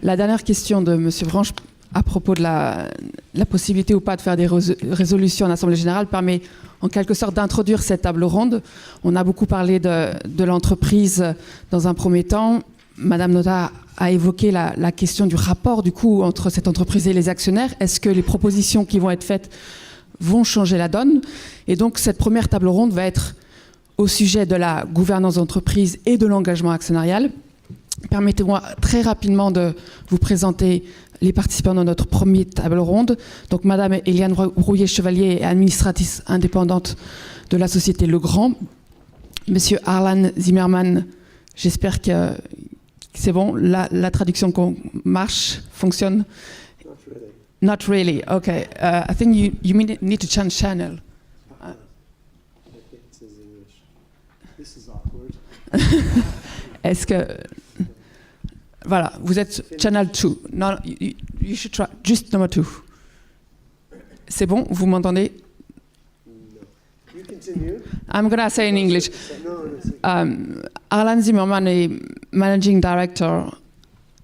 La dernière question de M. Branche à propos de la possibilité ou pas de faire des résolutions en Assemblée générale permet en quelque sorte d'introduire cette table ronde. On a beaucoup parlé de l'entreprise dans un premier temps. Madame Nota a évoqué la question du rapport du coup entre cette entreprise et les actionnaires. Est-ce que les propositions qui vont être faites vont changer la donne? Et donc cette première table ronde va être au sujet de la gouvernance d'entreprise et de l'engagement actionnarial. Permettez-moi très rapidement de vous présenter les participants de notre première table ronde. Donc, Madame Eliane Rouillet-Chevalier est administratrice indépendante de la société Legrand. Monsieur Harlan Zimmerman, j'espère que c'est bon, la traduction marche, fonctionne. Not really. Okay. I think you need to change channel. This is awkward. Est-ce que... Voilà, vous êtes channel 2. No, you should try just number 2. C'est bon, vous m'entendez? No. You continue. I'm going to say in English. Harlan Zimmerman est Managing Director.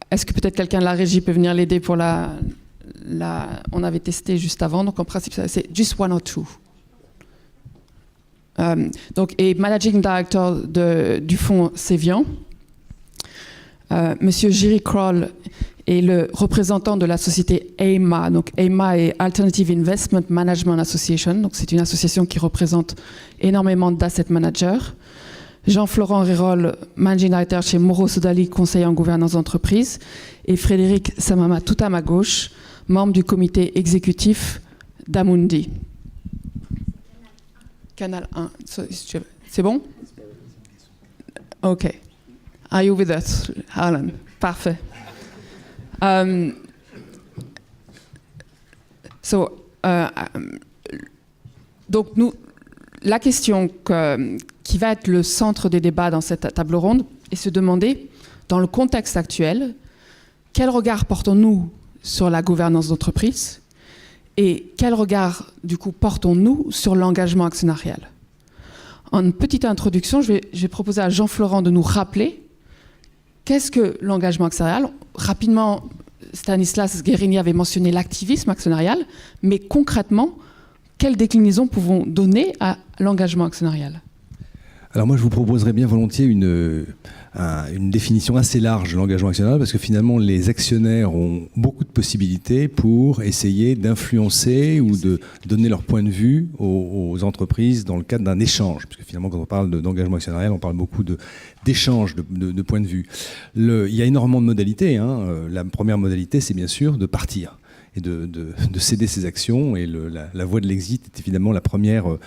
Est-ce que peut-être quelqu'un de la régie peut venir l'aider pour on avait testé juste avant, donc en principe c'est just 1 or 2. Donc, et Managing Director du fonds Cevian. Monsieur Jerry Kroll est le représentant de la société AIMA. Donc AIMA est Alternative Investment Management Association. Donc c'est une association qui représente énormément d'asset managers. Jean-Florent Rérol, Managing Director chez Moreau Sodali, conseiller en gouvernance d'entreprise. Et Frédéric Samama, tout à ma gauche, membre du comité exécutif d'Amundi. Canal 1. C'est bon? OK. Are you with us, Harlan? Parfait. Donc, la question qui va être le centre des débats dans cette table ronde est se demander, dans le contexte actuel, quel regard portons-nous sur la gouvernance d'entreprise et quel regard, du coup, portons-nous sur l'engagement actionnarial? En petite introduction, je vais proposer à Jean-Florent de nous rappeler qu'est-ce que l'engagement actionnarial. Rapidement, Stanislas Guérini avait mentionné l'activisme actionnarial, mais concrètement, quelle déclinaison pouvons donner à l'engagement actionnarial? Alors moi, je vous proposerais bien volontiers une définition assez large de l'engagement actionnarial, parce que finalement, les actionnaires ont beaucoup de possibilités pour essayer d'influencer ou de donner leur point de vue aux entreprises dans le cadre d'un échange. Parce que finalement, quand on parle d'engagement actionnarial, on parle beaucoup d'échange de points de vue. Il y a énormément de modalités. La première modalité, c'est bien sûr de partir et de céder ses actions. Et la voie de l'exit est évidemment la première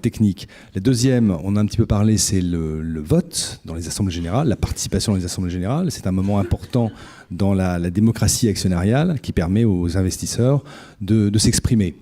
technique. La deuxième, on a un petit peu parlé, c'est le vote dans les assemblées générales, la participation dans les assemblées générales. C'est un moment important dans la démocratie actionnariale qui permet aux investisseurs de s'exprimer.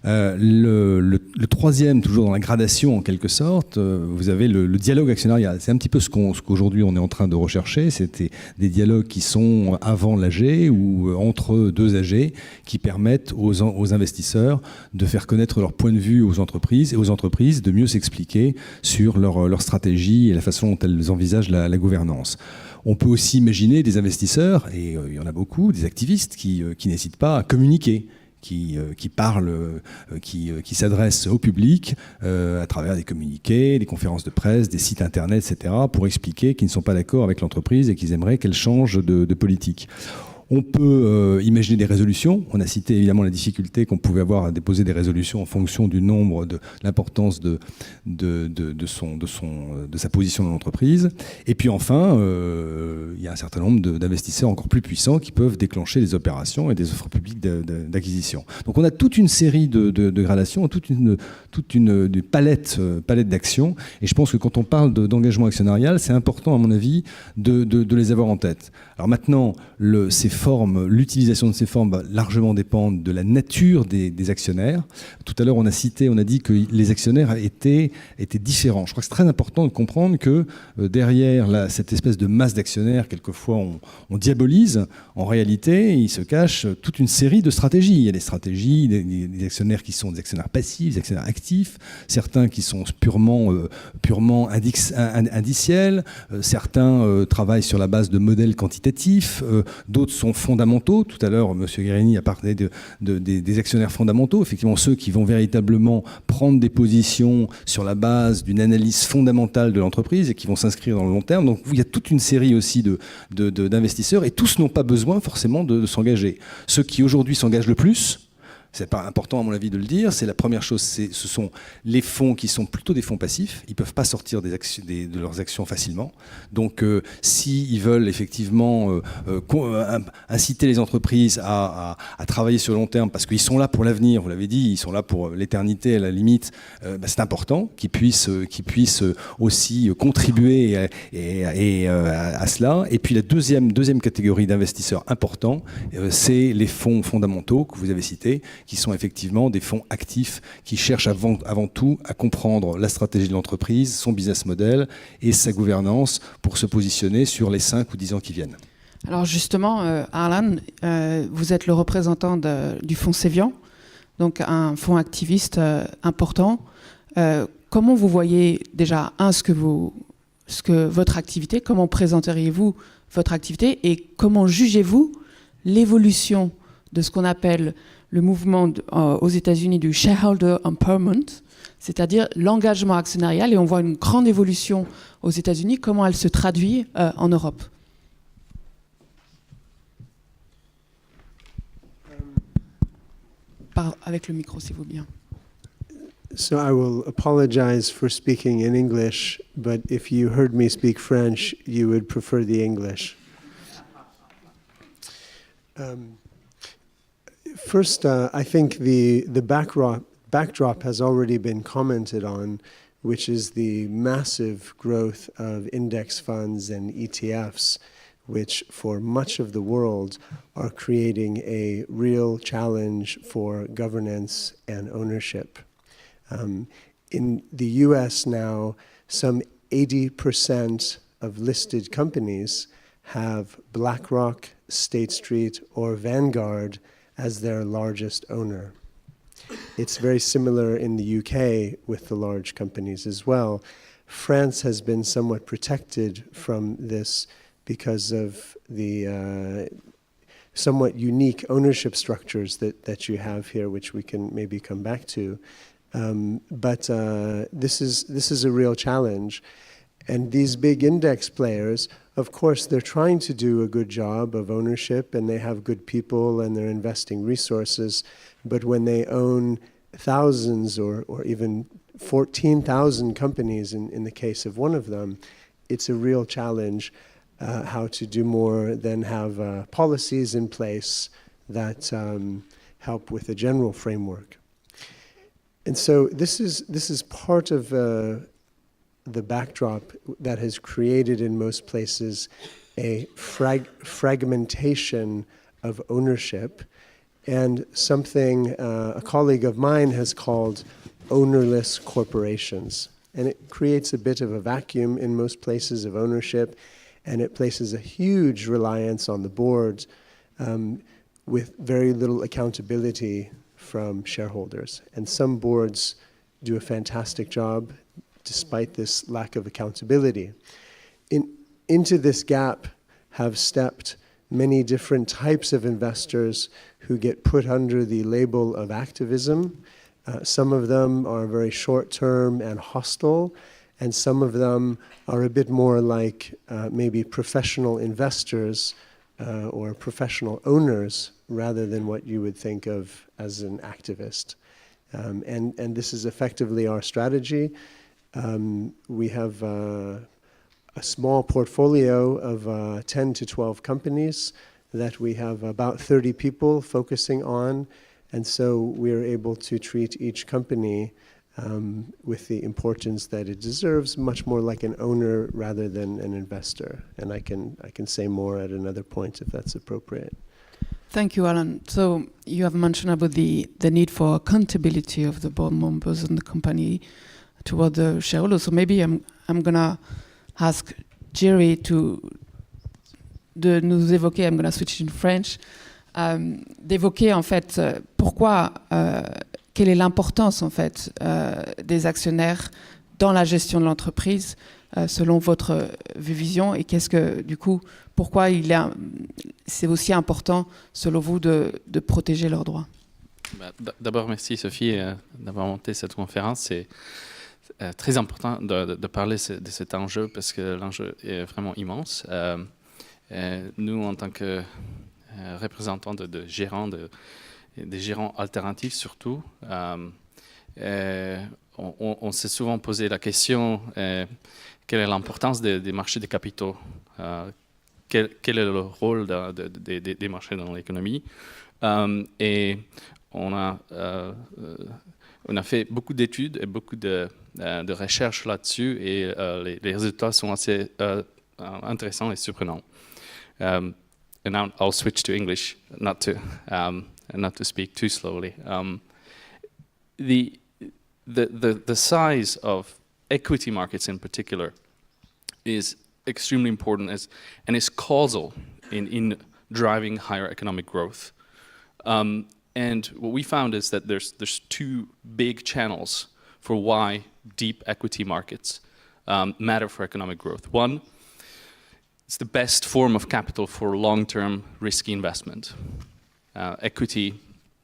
Le troisième, toujours dans la gradation en quelque sorte, vous avez le dialogue actionnarial. C'est un petit peu ce qu'aujourd'hui on est en train de rechercher. C'était des dialogues qui sont avant l'AG ou entre deux AG qui permettent aux investisseurs de faire connaître leur point de vue aux entreprises et aux entreprises de mieux s'expliquer sur leur stratégie et la façon dont elles envisagent la gouvernance. On peut aussi imaginer des investisseurs, et il y en a beaucoup, des activistes qui n'hésitent pas à communiquer, qui parlent, qui s'adressent au public à travers des communiqués, des conférences de presse, des sites internet, etc., pour expliquer qu'ils ne sont pas d'accord avec l'entreprise et qu'ils aimeraient qu'elle change de politique. On peut imaginer des résolutions. On a cité évidemment la difficulté qu'on pouvait avoir à déposer des résolutions en fonction du nombre, de l'importance de sa position dans l'entreprise. Et puis enfin, il y a un certain nombre d'investisseurs encore plus puissants qui peuvent déclencher des opérations et des offres publiques d'acquisition. Donc on a toute une série de gradations, toute une palette d'actions. Et je pense que quand on parle d'engagement actionnarial, c'est important à mon avis de les avoir en tête. Alors maintenant, ces formes, l'utilisation de ces formes va largement dépendre de la nature des actionnaires. Tout à l'heure, on a dit que les actionnaires étaient différents. Je crois que c'est très important de comprendre que derrière cette espèce de masse d'actionnaires, quelquefois on diabolise, en réalité, il se cache toute une série de stratégies. Il y a des stratégies, des actionnaires qui sont des actionnaires passifs, des actionnaires actifs, certains qui sont purement indiciels, certains travaillent sur la base de modèles quantitatifs, d'autres sont fondamentaux. Tout à l'heure, M. Guérini a parlé des actionnaires fondamentaux, effectivement ceux qui vont véritablement prendre des positions sur la base d'une analyse fondamentale de l'entreprise et qui vont s'inscrire dans le long terme. Donc il y a toute une série aussi d'investisseurs et tous n'ont pas besoin forcément de s'engager. Ceux qui aujourd'hui s'engagent le plus, c'est pas important à mon avis de le dire, c'est la première chose, ce sont les fonds qui sont plutôt des fonds passifs, ils ne peuvent pas sortir de leurs actions facilement. Donc s'ils veulent effectivement inciter les entreprises à travailler sur le long terme, parce qu'ils sont là pour l'avenir, vous l'avez dit, ils sont là pour l'éternité à la limite, c'est important qu'ils puissent aussi contribuer à cela. Et puis la deuxième catégorie d'investisseurs importants, c'est les fonds fondamentaux que vous avez cités, qui sont effectivement des fonds actifs qui cherchent avant tout à comprendre la stratégie de l'entreprise, son business model et sa gouvernance pour se positionner sur les 5 ou 10 ans qui viennent. Alors justement, Arlan, vous êtes le représentant du fonds Cevian, donc un fonds activiste important. Comment vous voyez déjà, ce que votre activité, comment présenteriez-vous votre activité et comment jugez-vous l'évolution de ce qu'on appelle le mouvement aux États-Unis du shareholder empowerment, c'est-à-dire l'engagement actionnarial, et on voit une grande évolution aux États-Unis. Comment elle se traduit en Europe? Avec le micro, s'il vous plaît. So I will apologize for speaking in English, but if you heard me speak French, you would prefer the English. First, I think the backdrop has already been commented on, which is the massive growth of index funds and ETFs, which for much of the world are creating a real challenge for governance and ownership. In the US now, some 80% of listed companies have BlackRock, State Street, or Vanguard as their largest owner. It's very similar in the UK with the large companies as well. France has been somewhat protected from this because of the somewhat unique ownership structures that you have here, which we can maybe come back to. But this is a real challenge. And these big index players, of course, they're trying to do a good job of ownership, and they have good people, and they're investing resources. But when they own thousands or even 14,000 companies in the case of one of them, it's a real challenge how to do more than have policies in place that help with a general framework. And so this is part of the backdrop that has created in most places a fragmentation of ownership, and something a colleague of mine has called ownerless corporations. And it creates a bit of a vacuum in most places of ownership, and it places a huge reliance on the board with very little accountability from shareholders. And some boards do a fantastic job despite this lack of accountability. Into this gap have stepped many different types of investors who get put under the label of activism. Some of them are very short-term and hostile, and some of them are a bit more like maybe professional investors or professional owners rather than what you would think of as an activist. And this is effectively our strategy. We have a small portfolio of 10 to 12 companies that we have about 30 people focusing on, and so we're able to treat each company with the importance that it deserves, much more like an owner rather than an investor. And I can say more at another point if that's appropriate. Thank you, Alan. So you have mentioned about the need for accountability of the board members and the company toward the shareholders. So maybe I'm gonna ask Jerry de nous évoquer. I'm gonna switch in French. D'évoquer en fait pourquoi, quelle est l'importance en fait des actionnaires dans la gestion de l'entreprise selon votre vision, et qu'est-ce que du coup, pourquoi c'est aussi important selon vous de protéger leurs droits. D'abord, merci Sophie d'avoir monté cette conférence. C'est très important de parler de cet enjeu parce que l'enjeu est vraiment immense. Nous, en tant que représentants de gérants, des gérants alternatifs surtout, on s'est souvent posé la question quelle est l'importance des marchés des capitaux, quel est le rôle des marchés dans l'économie. Et on a fait beaucoup d'études et beaucoup de recherches là-dessus, et les résultats sont assez intéressants et surprenants. And now I'll switch to English, not to speak too slowly. The size of equity markets in particular is extremely important and is causal in driving higher economic growth. And what we found is that there's two big channels for why deep equity markets matter for economic growth. One, it's the best form of capital for long-term risky investment. Equity,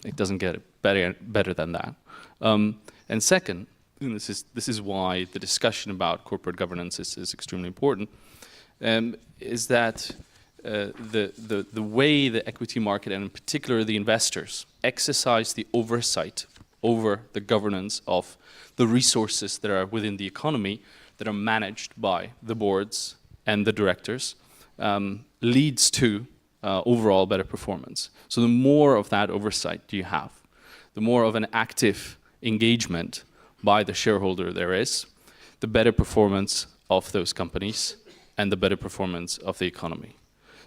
it doesn't get better than that. And second, and this is why the discussion about corporate governance is extremely important, is that the way the equity market, and in particular the investors, exercise the oversight over the governance of the resources that are within the economy that are managed by the boards and the directors, leads to overall better performance. So the more of that oversight you have, the more of an active engagement by the shareholder there is, the better performance of those companies and the better performance of the economy.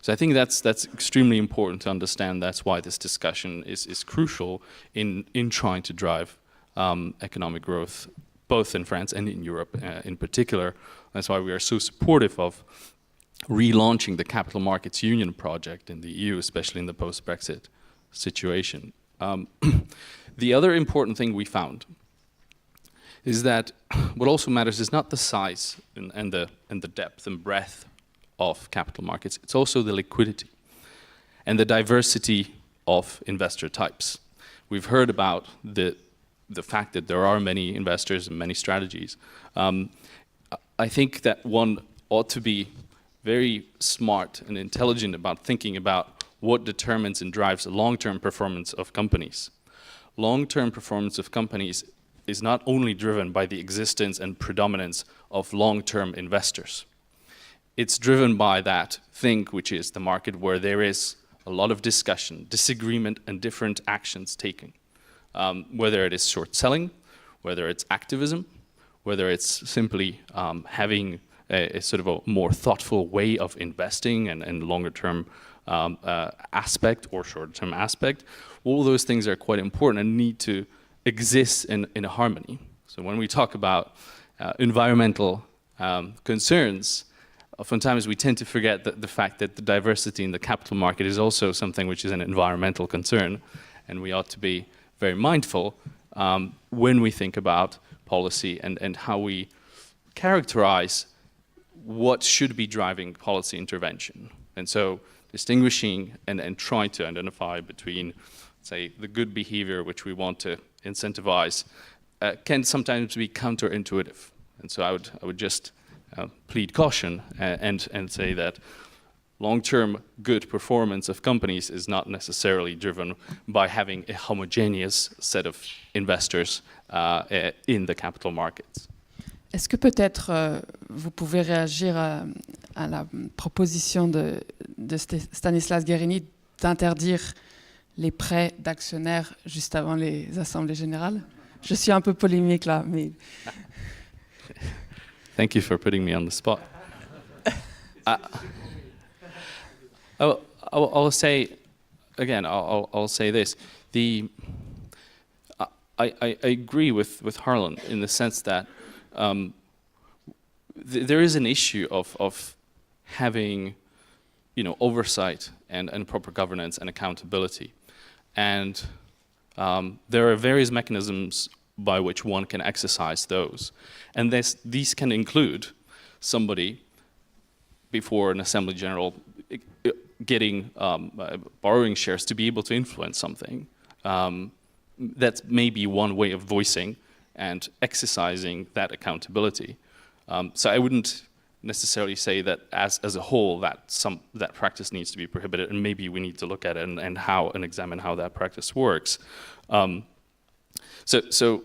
So I think that's extremely important to understand. That's why this discussion is crucial in trying to drive economic growth, both in France and in Europe in particular. That's why we are so supportive of relaunching the Capital Markets Union project in the EU, especially in the post-Brexit situation. The other important thing we found is that what also matters is not the size and the depth and breadth of capital markets, it's also the liquidity and the diversity of investor types. We've heard about the fact that there are many investors and many strategies. I think that one ought to be very smart and intelligent about thinking about what determines and drives the long-term performance of companies. Long-term performance of companies is not only driven by the existence and predominance of long-term investors. It's driven by that thing which is the market, where there is a lot of discussion, disagreement, and different actions taken. Whether it is short selling, whether it's activism, whether it's simply having a sort of a more thoughtful way of investing and longer term aspect or short term aspect, all those things are quite important and need to exist in a harmony. So when we talk about environmental concerns, oftentimes we tend to forget the fact that the diversity in the capital market is also something which is an environmental concern, and we ought to be very mindful when we think about policy and how we characterize what should be driving policy intervention. And so distinguishing and trying to identify between, say, the good behavior which we want to incentivize can sometimes be counterintuitive. And so I would just plead caution and say that long-term good performance of companies is not necessarily driven by having a homogeneous set of investors in the capital markets. Est-ce que peut-être vous pouvez réagir à la proposition de Stanislas Guerini d'interdire les prêts d'actionnaires juste avant les assemblées générales? Je suis un peu polémique là, mais... Thank you for putting me on the spot. I'll say again, I'll say this: I agree with Harlan in the sense that there is an issue of having, oversight and proper governance and accountability, and there are various mechanisms by which one can exercise those, and these can include somebody before an assembly general getting borrowing shares to be able to influence something. That's maybe one way of voicing and exercising that accountability. So I wouldn't necessarily say that as a whole that practice needs to be prohibited, and maybe we need to look at it and examine how that practice works. So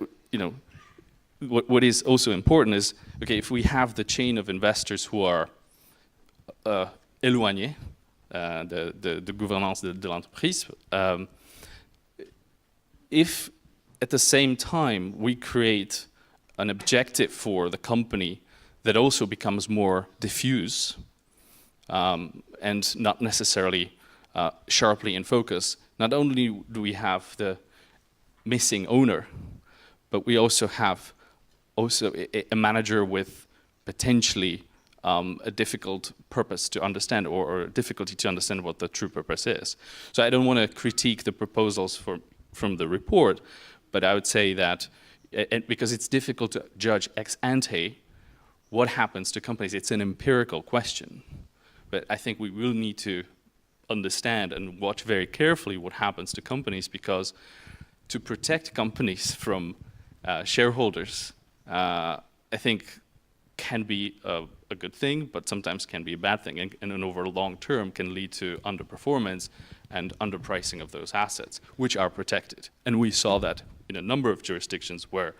what is also important is, okay, if we have the chain of investors who are éloignés de gouvernance de l'entreprise, if at the same time we create an objective for the company that also becomes more diffuse and not necessarily sharply in focus, not only do we have the missing owner, but we also have a manager with potentially a difficult purpose to understand or difficulty to understand what the true purpose is. So I don't want to critique the proposals from the report, but I would say that because it's difficult to judge ex ante what happens to companies, it's an empirical question. But I think we will need to understand and watch very carefully what happens to companies, because to protect companies from shareholders, I think can be a good thing, but sometimes can be a bad thing, and over long term can lead to underperformance and underpricing of those assets, which are protected. And we saw that in a number of jurisdictions where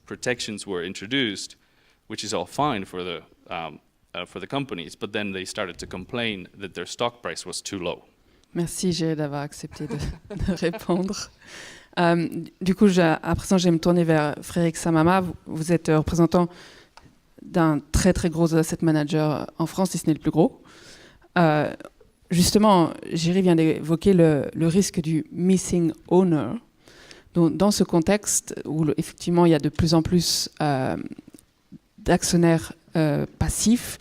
protections were introduced, which is all fine for the companies, but then they started to complain that their stock price was too low. Merci, Géry, d'avoir accepté de répondre. Du coup, à présent, je vais me tourner vers Frédéric Samama. Vous êtes représentant d'un très très gros asset manager en France, si ce n'est le plus gros. Justement, Géry vient d'évoquer le risque du missing owner. Donc, dans ce contexte où effectivement il y a de plus en plus d'actionnaires passifs,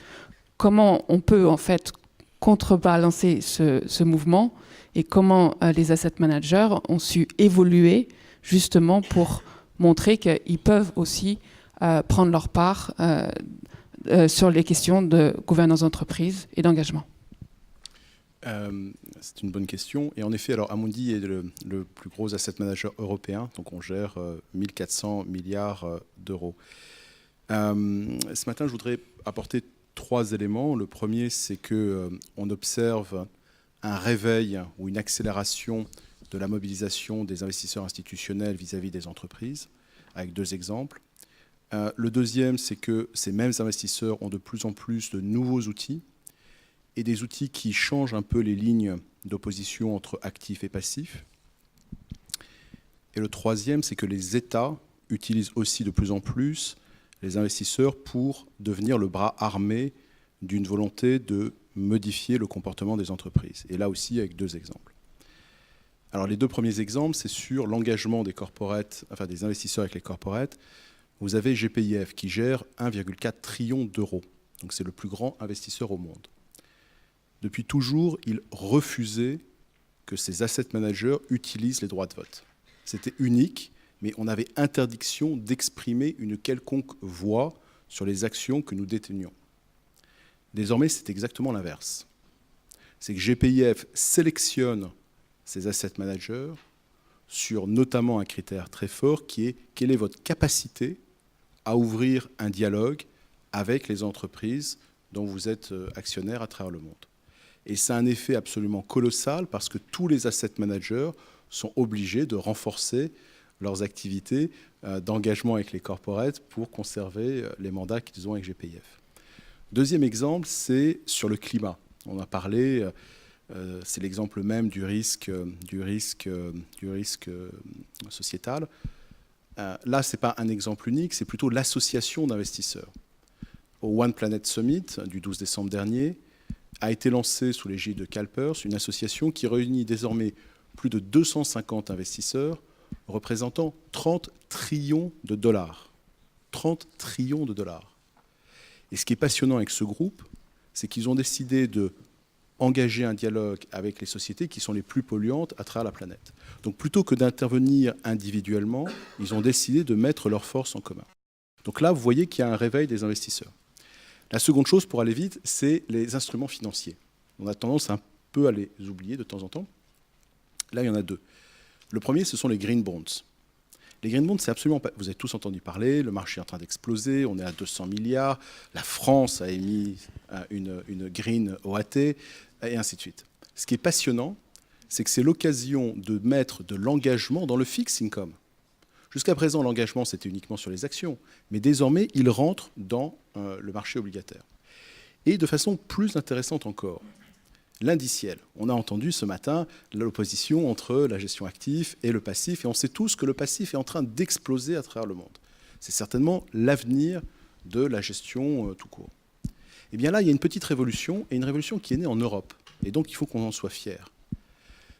comment on peut en fait contrebalancer ce mouvement, et comment les asset managers ont su évoluer justement pour montrer qu'ils peuvent aussi prendre leur part sur les questions de gouvernance d'entreprise et d'engagement. C'est une bonne question. Et en effet, alors Amundi est le plus gros asset manager européen, donc on gère 1400 milliards d'euros. Ce matin, je voudrais apporter 3 éléments. Le premier, c'est qu'on observe un réveil ou une accélération de la mobilisation des investisseurs institutionnels vis-à-vis des entreprises, avec 2 exemples. Le deuxième, c'est que ces mêmes investisseurs ont de plus en plus de nouveaux outils, et des outils qui changent un peu les lignes d'opposition entre actifs et passifs. Et le troisième, c'est que les États utilisent aussi de plus en plus les investisseurs pour devenir le bras armé d'une volonté de modifier le comportement des entreprises. Et là aussi, avec 2 exemples. Alors les 2 premiers exemples, c'est sur l'engagement des corporates, enfin des investisseurs avec les corporates. Vous avez GPIF qui gère 1,4 trillion d'euros. Donc c'est le plus grand investisseur au monde. Depuis toujours, il refusait que ces asset managers utilisent les droits de vote. C'était unique, mais on avait interdiction d'exprimer une quelconque voix sur les actions que nous détenions. Désormais, c'est exactement l'inverse. C'est que GPIF sélectionne ces asset managers sur notamment un critère très fort qui est quelle est votre capacité à ouvrir un dialogue avec les entreprises dont vous êtes actionnaire à travers le monde. Et c'est un effet absolument colossal parce que tous les asset managers sont obligés de renforcer leurs activités d'engagement avec les corporates pour conserver les mandats qu'ils ont avec GPIF. Deuxième exemple, c'est sur le climat. On a parlé, c'est l'exemple même du risque sociétal. Là, ce n'est pas un exemple unique, c'est plutôt l'association d'investisseurs. Au One Planet Summit du 12 décembre dernier, a été lancée sous l'égide de CalPERS, une association qui réunit désormais plus de 250 investisseurs représentant 30 trillions de dollars. 30 trillions de dollars. Et ce qui est passionnant avec ce groupe, c'est qu'ils ont décidé de engager un dialogue avec les sociétés qui sont les plus polluantes à travers la planète. Donc plutôt que d'intervenir individuellement, ils ont décidé de mettre leurs forces en commun. Donc là, vous voyez qu'il y a un réveil des investisseurs. La seconde chose, pour aller vite, c'est les instruments financiers. On a tendance un peu à les oublier de temps en temps. Là, il y en a deux. Le premier, ce sont les green bonds. Les green bonds, c'est absolument pas... Vous avez tous entendu parler, le marché est en train d'exploser, on est à 200 milliards, la France a émis une green OAT, et ainsi de suite. Ce qui est passionnant, c'est que c'est l'occasion de mettre de l'engagement dans le fixed income. Jusqu'à présent, l'engagement, c'était uniquement sur les actions, mais désormais, il rentre dans le marché obligataire. Et de façon plus intéressante encore, l'indiciel. On a entendu ce matin l'opposition entre la gestion active et le passif, et on sait tous que le passif est en train d'exploser à travers le monde. C'est certainement l'avenir de la gestion tout court. Et bien là, il y a une petite révolution, et une révolution qui est née en Europe, et donc il faut qu'on en soit fier.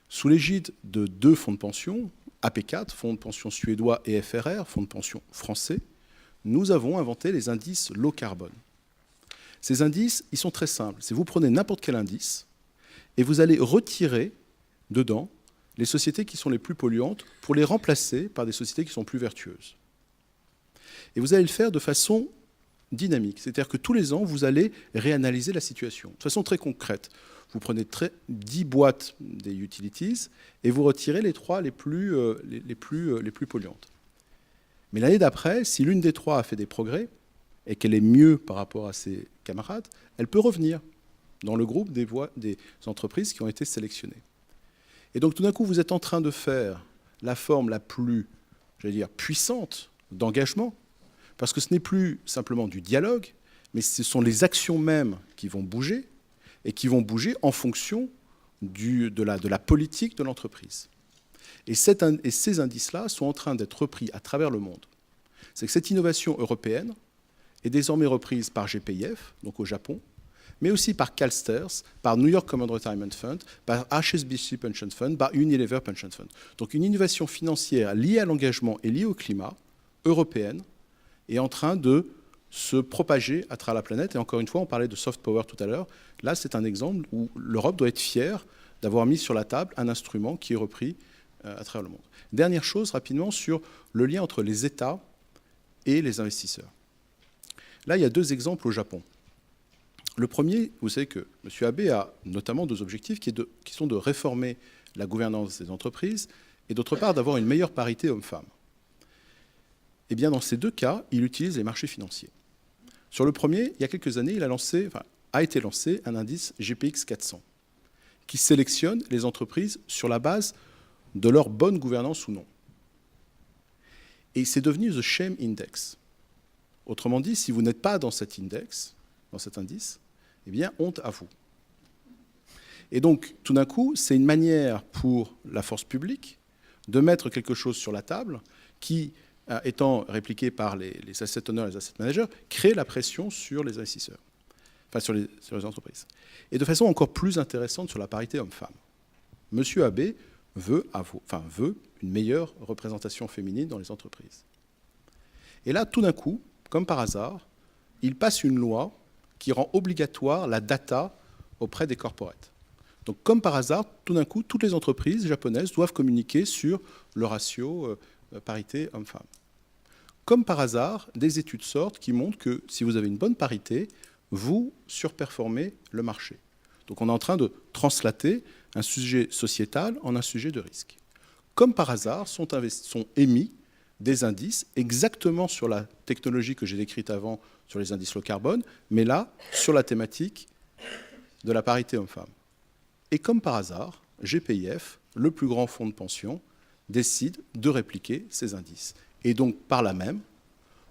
Sous l'égide de deux fonds de pension, AP4, fonds de pension suédois, et FRR, fonds de pension français, nous avons inventé les indices low carbone. Ces indices, ils sont très simples. C'est vous prenez n'importe quel indice, et vous allez retirer dedans les sociétés qui sont les plus polluantes pour les remplacer par des sociétés qui sont plus vertueuses. Et vous allez le faire de façon dynamique, c'est-à-dire que tous les ans, vous allez réanalyser la situation de façon très concrète. Vous prenez 10 boîtes des utilities et vous retirez les 3 les plus polluantes. Mais l'année d'après, si l'une des 3 a fait des progrès et qu'elle est mieux par rapport à ses camarades, elle peut revenir dans le groupe des entreprises qui ont été sélectionnées. Et donc tout d'un coup, vous êtes en train de faire la forme la plus, puissante d'engagement, parce que ce n'est plus simplement du dialogue, mais ce sont les actions mêmes qui vont bouger, et qui vont bouger en fonction de la politique de l'entreprise. Et ces indices-là sont en train d'être repris à travers le monde. C'est que cette innovation européenne est désormais reprise par GPIF, donc au Japon, mais aussi par CalSTRS, par New York Common Retirement Fund, par HSBC Pension Fund, par Unilever Pension Fund. Donc une innovation financière liée à l'engagement et liée au climat, européenne, est en train de se propager à travers la planète. Et encore une fois, on parlait de soft power tout à l'heure. Là, c'est un exemple où l'Europe doit être fière d'avoir mis sur la table un instrument qui est repris à travers le monde. Dernière chose, rapidement, sur le lien entre les États et les investisseurs. Là, il y a 2 exemples au Japon. Le premier, vous savez que M. Abe a notamment 2 objectifs qui sont de réformer la gouvernance des entreprises et d'autre part d'avoir une meilleure parité homme-femme. Eh bien, dans ces 2 cas, il utilise les marchés financiers. Sur le premier, il y a quelques années, a été lancé un indice GPX 400 qui sélectionne les entreprises sur la base de leur bonne gouvernance ou non. Et c'est devenu The Shame Index. Autrement dit, si vous n'êtes pas dans cet indice, eh bien, honte à vous. Et donc, tout d'un coup, c'est une manière pour la force publique de mettre quelque chose sur la table qui, étant répliqué par les asset owners et les asset managers, crée la pression sur les investisseurs, sur les entreprises. Et de façon encore plus intéressante sur la parité homme-femme. M. Abe veut une meilleure représentation féminine dans les entreprises. Et là, tout d'un coup, comme par hasard, il passe une loi qui rend obligatoire la data auprès des corporates. Donc, comme par hasard, tout d'un coup, toutes les entreprises japonaises doivent communiquer sur le ratio parité homme-femme. Comme par hasard, des études sortent qui montrent que si vous avez une bonne parité, vous surperformez le marché. Donc on est en train de translater un sujet sociétal en un sujet de risque. Comme par hasard, sont émis des indices exactement sur la technologie que j'ai décrite avant, sur les indices low carbone, mais là, sur la thématique de la parité homme-femme. Et comme par hasard, GPIF, le plus grand fonds de pension, décide de répliquer ces indices. Et donc, par là même,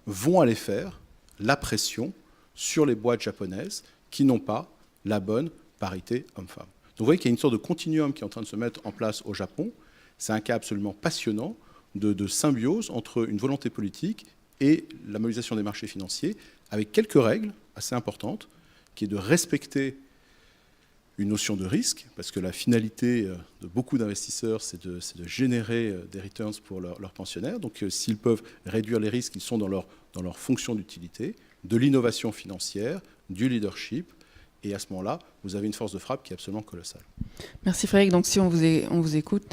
vont aller faire la pression sur les boîtes japonaises qui n'ont pas la bonne parité homme-femme. Donc vous voyez qu'il y a une sorte de continuum qui est en train de se mettre en place au Japon. C'est un cas absolument passionnant de symbiose entre une volonté politique et la mobilisation des marchés financiers, avec quelques règles assez importantes, qui est de respecter une notion de risque, parce que la finalité de beaucoup d'investisseurs, c'est de générer des returns pour leurs pensionnaires. Donc s'ils peuvent réduire les risques, ils sont dans leur fonction d'utilité, de l'innovation financière, du leadership. Et à ce moment-là, vous avez une force de frappe qui est absolument colossale. Merci Frédéric. Donc si on vous écoute,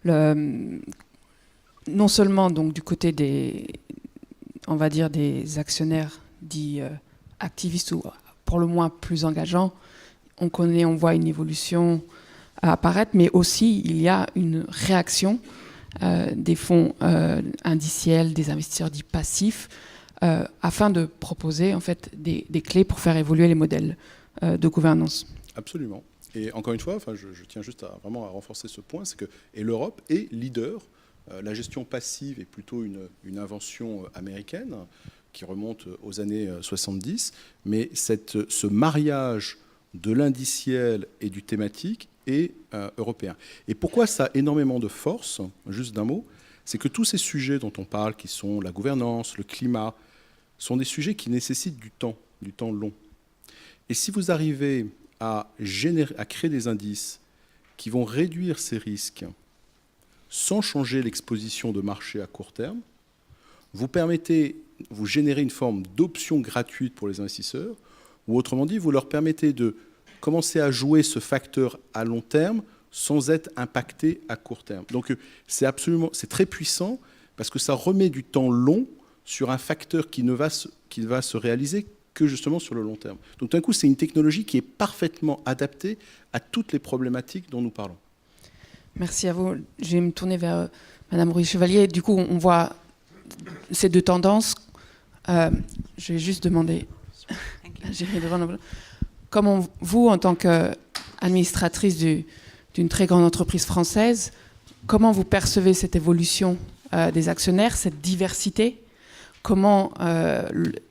non seulement donc, du côté on va dire des actionnaires dits activistes ou pour le moins plus engageants, on voit une évolution apparaître, mais aussi il y a une réaction des fonds indiciels, des investisseurs dits passifs, afin de proposer en fait des clés pour faire évoluer les modèles de gouvernance. Absolument. Et encore une fois, je tiens juste à renforcer ce point, c'est que l'Europe est leader. La gestion passive est plutôt une invention américaine qui remonte aux années 70, mais ce mariage de l'indiciel et du thématique est européen. Et pourquoi ça a énormément de force, juste d'un mot, c'est que tous ces sujets dont on parle, qui sont la gouvernance, le climat, sont des sujets qui nécessitent du temps long. Et si vous arrivez à créer des indices qui vont réduire ces risques sans changer l'exposition de marché à court terme, vous générez une forme d'option gratuite pour les investisseurs, ou autrement dit, vous leur permettez de commencer à jouer ce facteur à long terme sans être impacté à court terme. Donc c'est très puissant parce que ça remet du temps long sur un facteur qui va se réaliser que justement sur le long terme. Donc d'un coup, c'est une technologie qui est parfaitement adaptée à toutes les problématiques dont nous parlons. Merci à vous. Je vais me tourner vers Madame Rouy-Chevalier. Du coup, on voit ces deux tendances. Je vais juste demander... Comment vous, en tant qu'administratrice d'une très grande entreprise française, comment vous percevez cette évolution des actionnaires, cette diversité? Comment,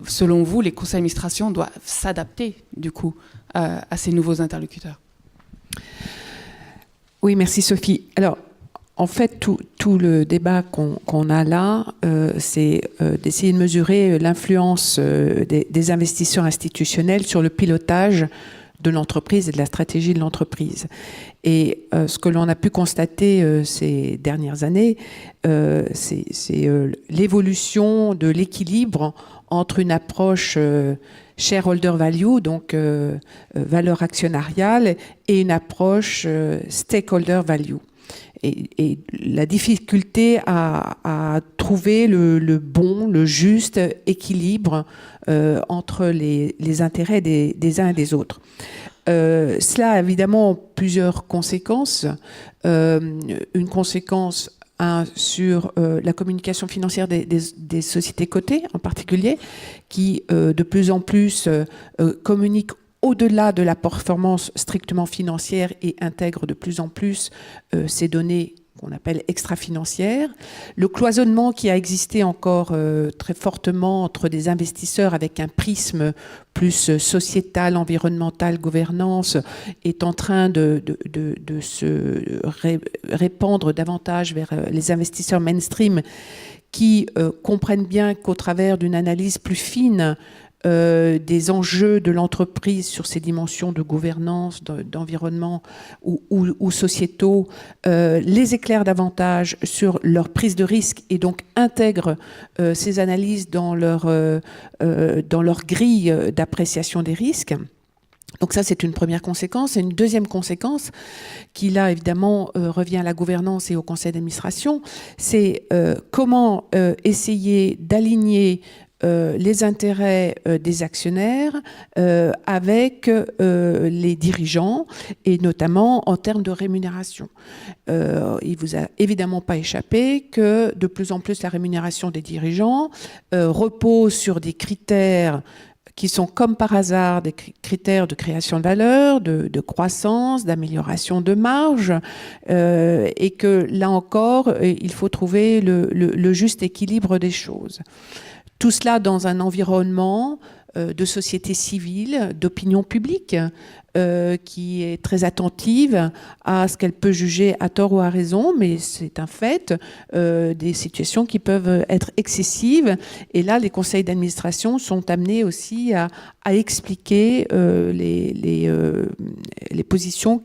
selon vous, les conseils d'administration doivent s'adapter, du coup, à ces nouveaux interlocuteurs? Oui, merci Sophie. Alors, en fait, tout le débat qu'on a là, c'est d'essayer de mesurer l'influence des investisseurs institutionnels sur le pilotage de l'entreprise et de la stratégie de l'entreprise. Et ce que l'on a pu constater ces dernières années, c'est l'évolution de l'équilibre entre une approche shareholder value, donc valeur actionnariale, et une approche stakeholder value. Et la difficulté à trouver le juste équilibre entre les intérêts des uns et des autres. Cela a évidemment plusieurs conséquences. Une conséquence sur la communication financière des sociétés cotées en particulier, qui de plus en plus communiquent au-delà de la performance strictement financière et intègre de plus en plus ces données qu'on appelle extra-financières. Le cloisonnement qui a existé encore très fortement entre des investisseurs avec un prisme plus sociétal, environnemental, gouvernance, est en train de se répandre davantage vers les investisseurs mainstream qui comprennent bien qu'au travers d'une analyse plus fine des enjeux de l'entreprise sur ces dimensions de gouvernance, d'environnement ou sociétaux, les éclairent davantage sur leur prise de risque et donc intègrent ces analyses dans leur grille d'appréciation des risques. Donc ça, c'est une première conséquence. Et une deuxième conséquence, qui là, évidemment, revient à la gouvernance et au conseil d'administration, c'est comment essayer d'aligner les intérêts des actionnaires avec les dirigeants et notamment en termes de rémunération. Il vous a évidemment pas échappé que de plus en plus la rémunération des dirigeants repose sur des critères qui sont comme par hasard des critères de création de valeur, de croissance, d'amélioration de marge, et que là encore, il faut trouver le juste équilibre des choses. Tout cela dans un environnement de société civile, d'opinion publique, qui est très attentive à ce qu'elle peut juger à tort ou à raison, mais c'est un fait, des situations qui peuvent être excessives. Et là, les conseils d'administration sont amenés aussi à expliquer les positions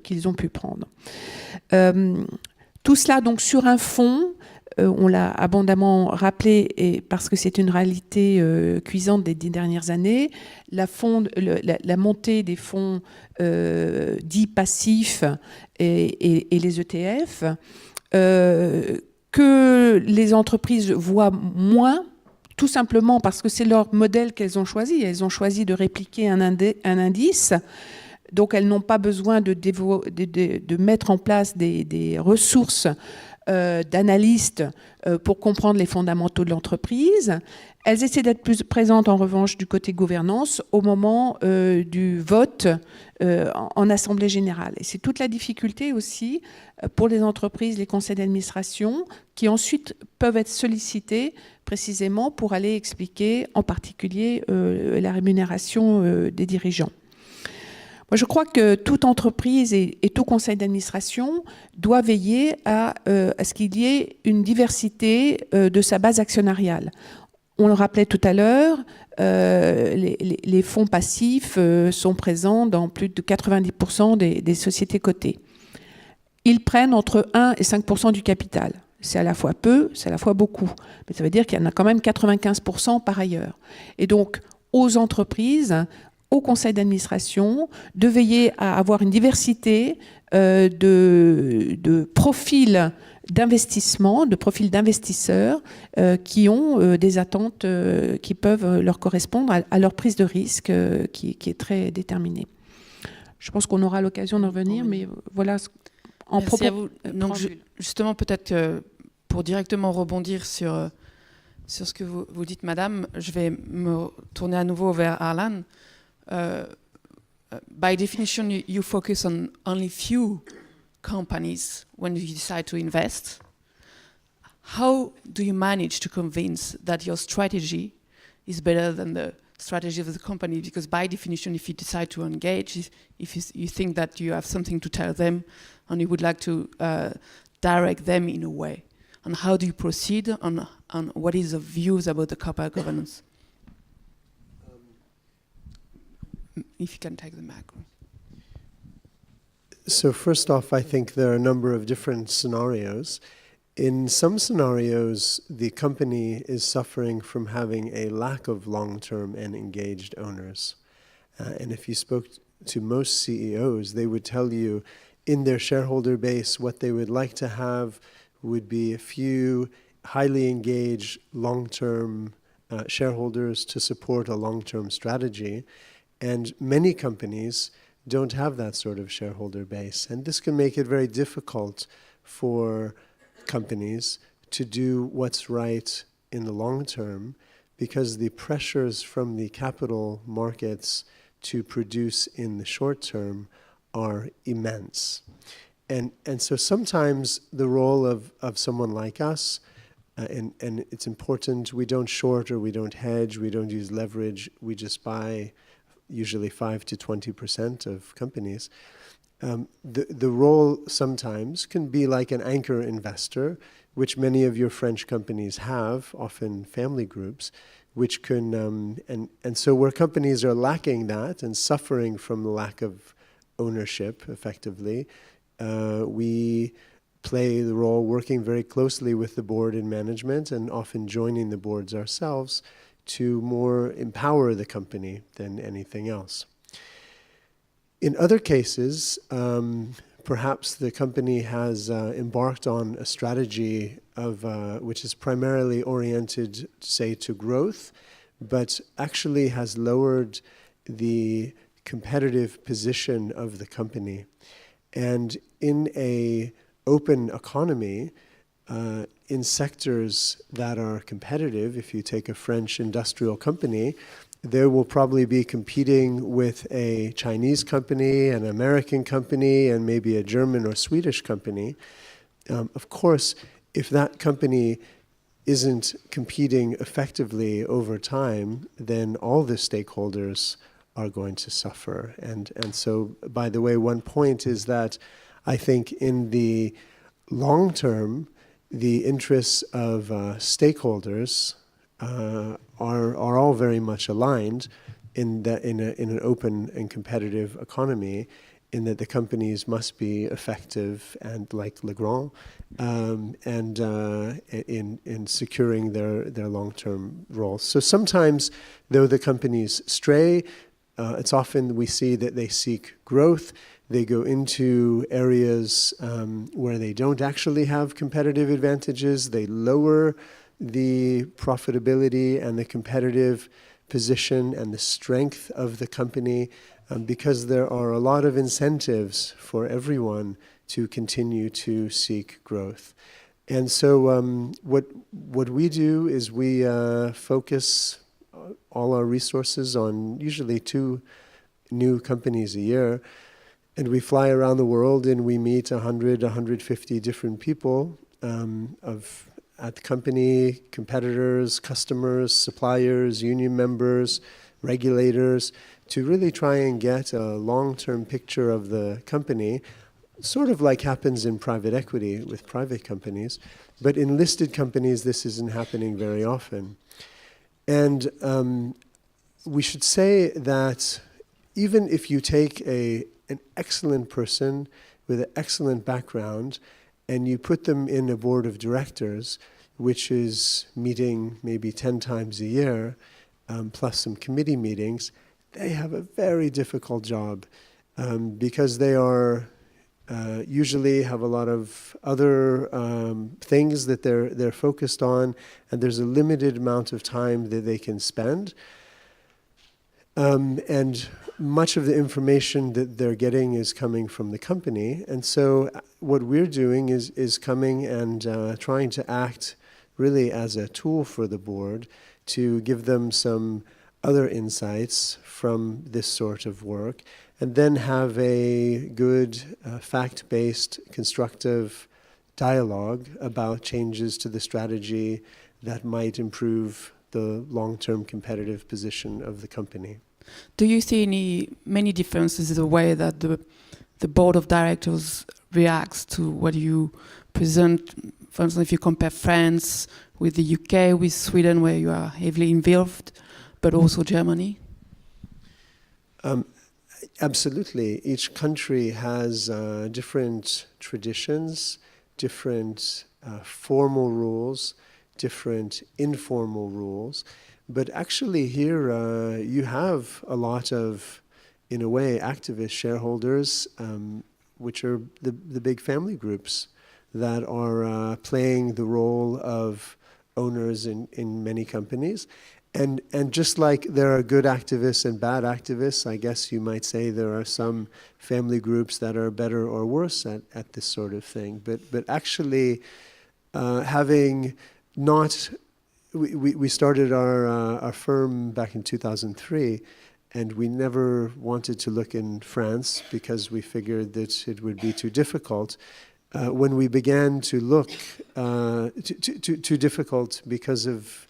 qu'ils ont pu prendre. Tout cela donc sur un fond, on l'a abondamment rappelé, et parce que c'est une réalité cuisante des 10 dernières années, la montée des fonds dits passifs et les ETF, que les entreprises voient moins, tout simplement parce que c'est leur modèle qu'elles ont choisi. Elles ont choisi de répliquer un indice. Donc, elles n'ont pas besoin de mettre en place des ressources d'analystes pour comprendre les fondamentaux de l'entreprise. Elles essaient d'être plus présentes, en revanche, du côté gouvernance au moment du vote en Assemblée générale. Et c'est toute la difficulté aussi pour les entreprises, les conseils d'administration, qui ensuite peuvent être sollicités précisément pour aller expliquer, en particulier, la rémunération des dirigeants. Moi, je crois que toute entreprise et tout conseil d'administration doit veiller à ce qu'il y ait une diversité de sa base actionnariale. On le rappelait tout à l'heure, les fonds passifs sont présents dans plus de 90% des sociétés cotées. Ils prennent entre 1 et 5% du capital. C'est à la fois peu, c'est à la fois beaucoup. Mais ça veut dire qu'il y en a quand même 95% par ailleurs. Et donc, aux entreprises, au conseil d'administration, de veiller à avoir une diversité de profils d'investissement, de profils d'investisseurs qui ont des attentes qui peuvent leur correspondre à leur prise de risque qui est très déterminée. Je pense qu'on aura l'occasion de revenir, mais voilà, en propos. Merci à vous. Donc, justement, peut-être pour directement rebondir sur ce que vous dites, madame, je vais me tourner à nouveau vers Arlan. By definition, you focus on only few companies when you decide to invest. How do you manage to convince that your strategy is better than the strategy of the company? Because by definition, if you decide to engage, if you think that you have something to tell them and you would like to direct them in a way, and how do you proceed on what is the views about the corporate governance? If you can take the mic. So first off, I think there are a number of different scenarios. In some scenarios, the company is suffering from having a lack of long-term and engaged owners. And if you spoke to most CEOs, they would tell you in their shareholder base what they would like to have would be a few highly engaged long-term shareholders to support a long-term strategy. And many companies don't have that sort of shareholder base. And this can make it very difficult for companies to do what's right in the long term because the pressures from the capital markets to produce in the short term are immense. And so sometimes the role of someone like us, and it's important, we don't short or we don't hedge, we don't use leverage, we just buy usually 5 to 20% of companies. The role sometimes can be like an anchor investor, which many of your French companies have, often family groups, which can, and so where companies are lacking that and suffering from the lack of ownership, effectively, we play the role working very closely with the board and management and often joining the boards ourselves to more empower the company than anything else. In other cases, perhaps the company has embarked on a strategy of which is primarily oriented, say, to growth, but actually has lowered the competitive position of the company. And in an open economy, in sectors that are competitive, if you take a French industrial company, there will probably be competing with a Chinese company, an American company, and maybe a German or Swedish company. Of course, if that company isn't competing effectively over time, then all the stakeholders are going to suffer. And so, by the way, one point is that I think in the long term, the interests of stakeholders are all very much aligned in an open and competitive economy, in that the companies must be effective and like Legrand, and in securing their long-term roles. So sometimes, though the companies stray, it's often we see that they seek growth. They go into areas where they don't actually have competitive advantages. They lower the profitability and the competitive position and the strength of the company, because there are a lot of incentives for everyone to continue to seek growth. And so what we do is we focus all our resources on usually 2 new companies a year, and we fly around the world and we meet 100, 150 different people at the company, competitors, customers, suppliers, union members, regulators, to really try and get a long-term picture of the company, sort of like happens in private equity with private companies. But in listed companies, this isn't happening very often. And we should say that even if you take an excellent person with an excellent background and you put them in a board of directors, which is meeting maybe 10 times a year, plus some committee meetings, they have a very difficult job, because they are usually have a lot of other things that they're focused on, and there's a limited amount of time that they can spend. And much of the information that they're getting is coming from the company. And so what we're doing is coming and trying to act really as a tool for the board to give them some other insights from this sort of work, and then have a good fact-based, constructive dialogue about changes to the strategy that might improve the long-term competitive position of the company. Do you see many differences in the way that the board of directors reacts to what you present? For instance, if you compare France with the UK, with Sweden, where you are heavily involved, but also Germany? Absolutely. Each country has different traditions, different formal rules, different informal rules. But actually here you have a lot of, in a way, activist shareholders, which are the big family groups that are playing the role of owners in many companies. And just like there are good activists and bad activists, I guess you might say there are some family groups that are better or worse at this sort of thing. But actually having not... We started our firm back in 2003, and we never wanted to look in France because we figured that it would be too difficult. When we began to look, too difficult because of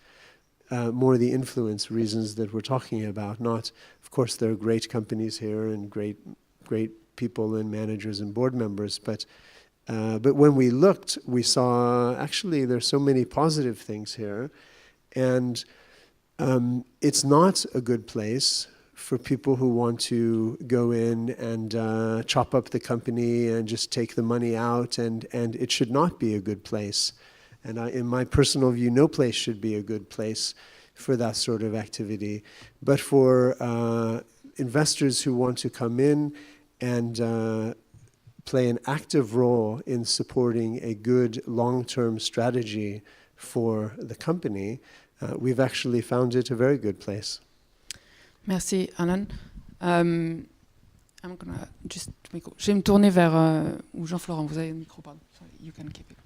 more the influence reasons that we're talking about. Not, of course, there are great companies here and great people and managers and board members, but when we looked, we saw actually there's so many positive things here, and it's not a good place for people who want to go in and chop up the company and just take the money out, and it should not be a good place. And in my personal view, no place should be a good place for that sort of activity. But for investors who want to come in and play an active role in supporting a good long-term strategy for the company, we've actually found it a very good place. Merci, Alan. I'm gonna just... Je vais me tourner vers... ou Jean-Florent, vous avez le micro, pardon. Sorry, you can keep it.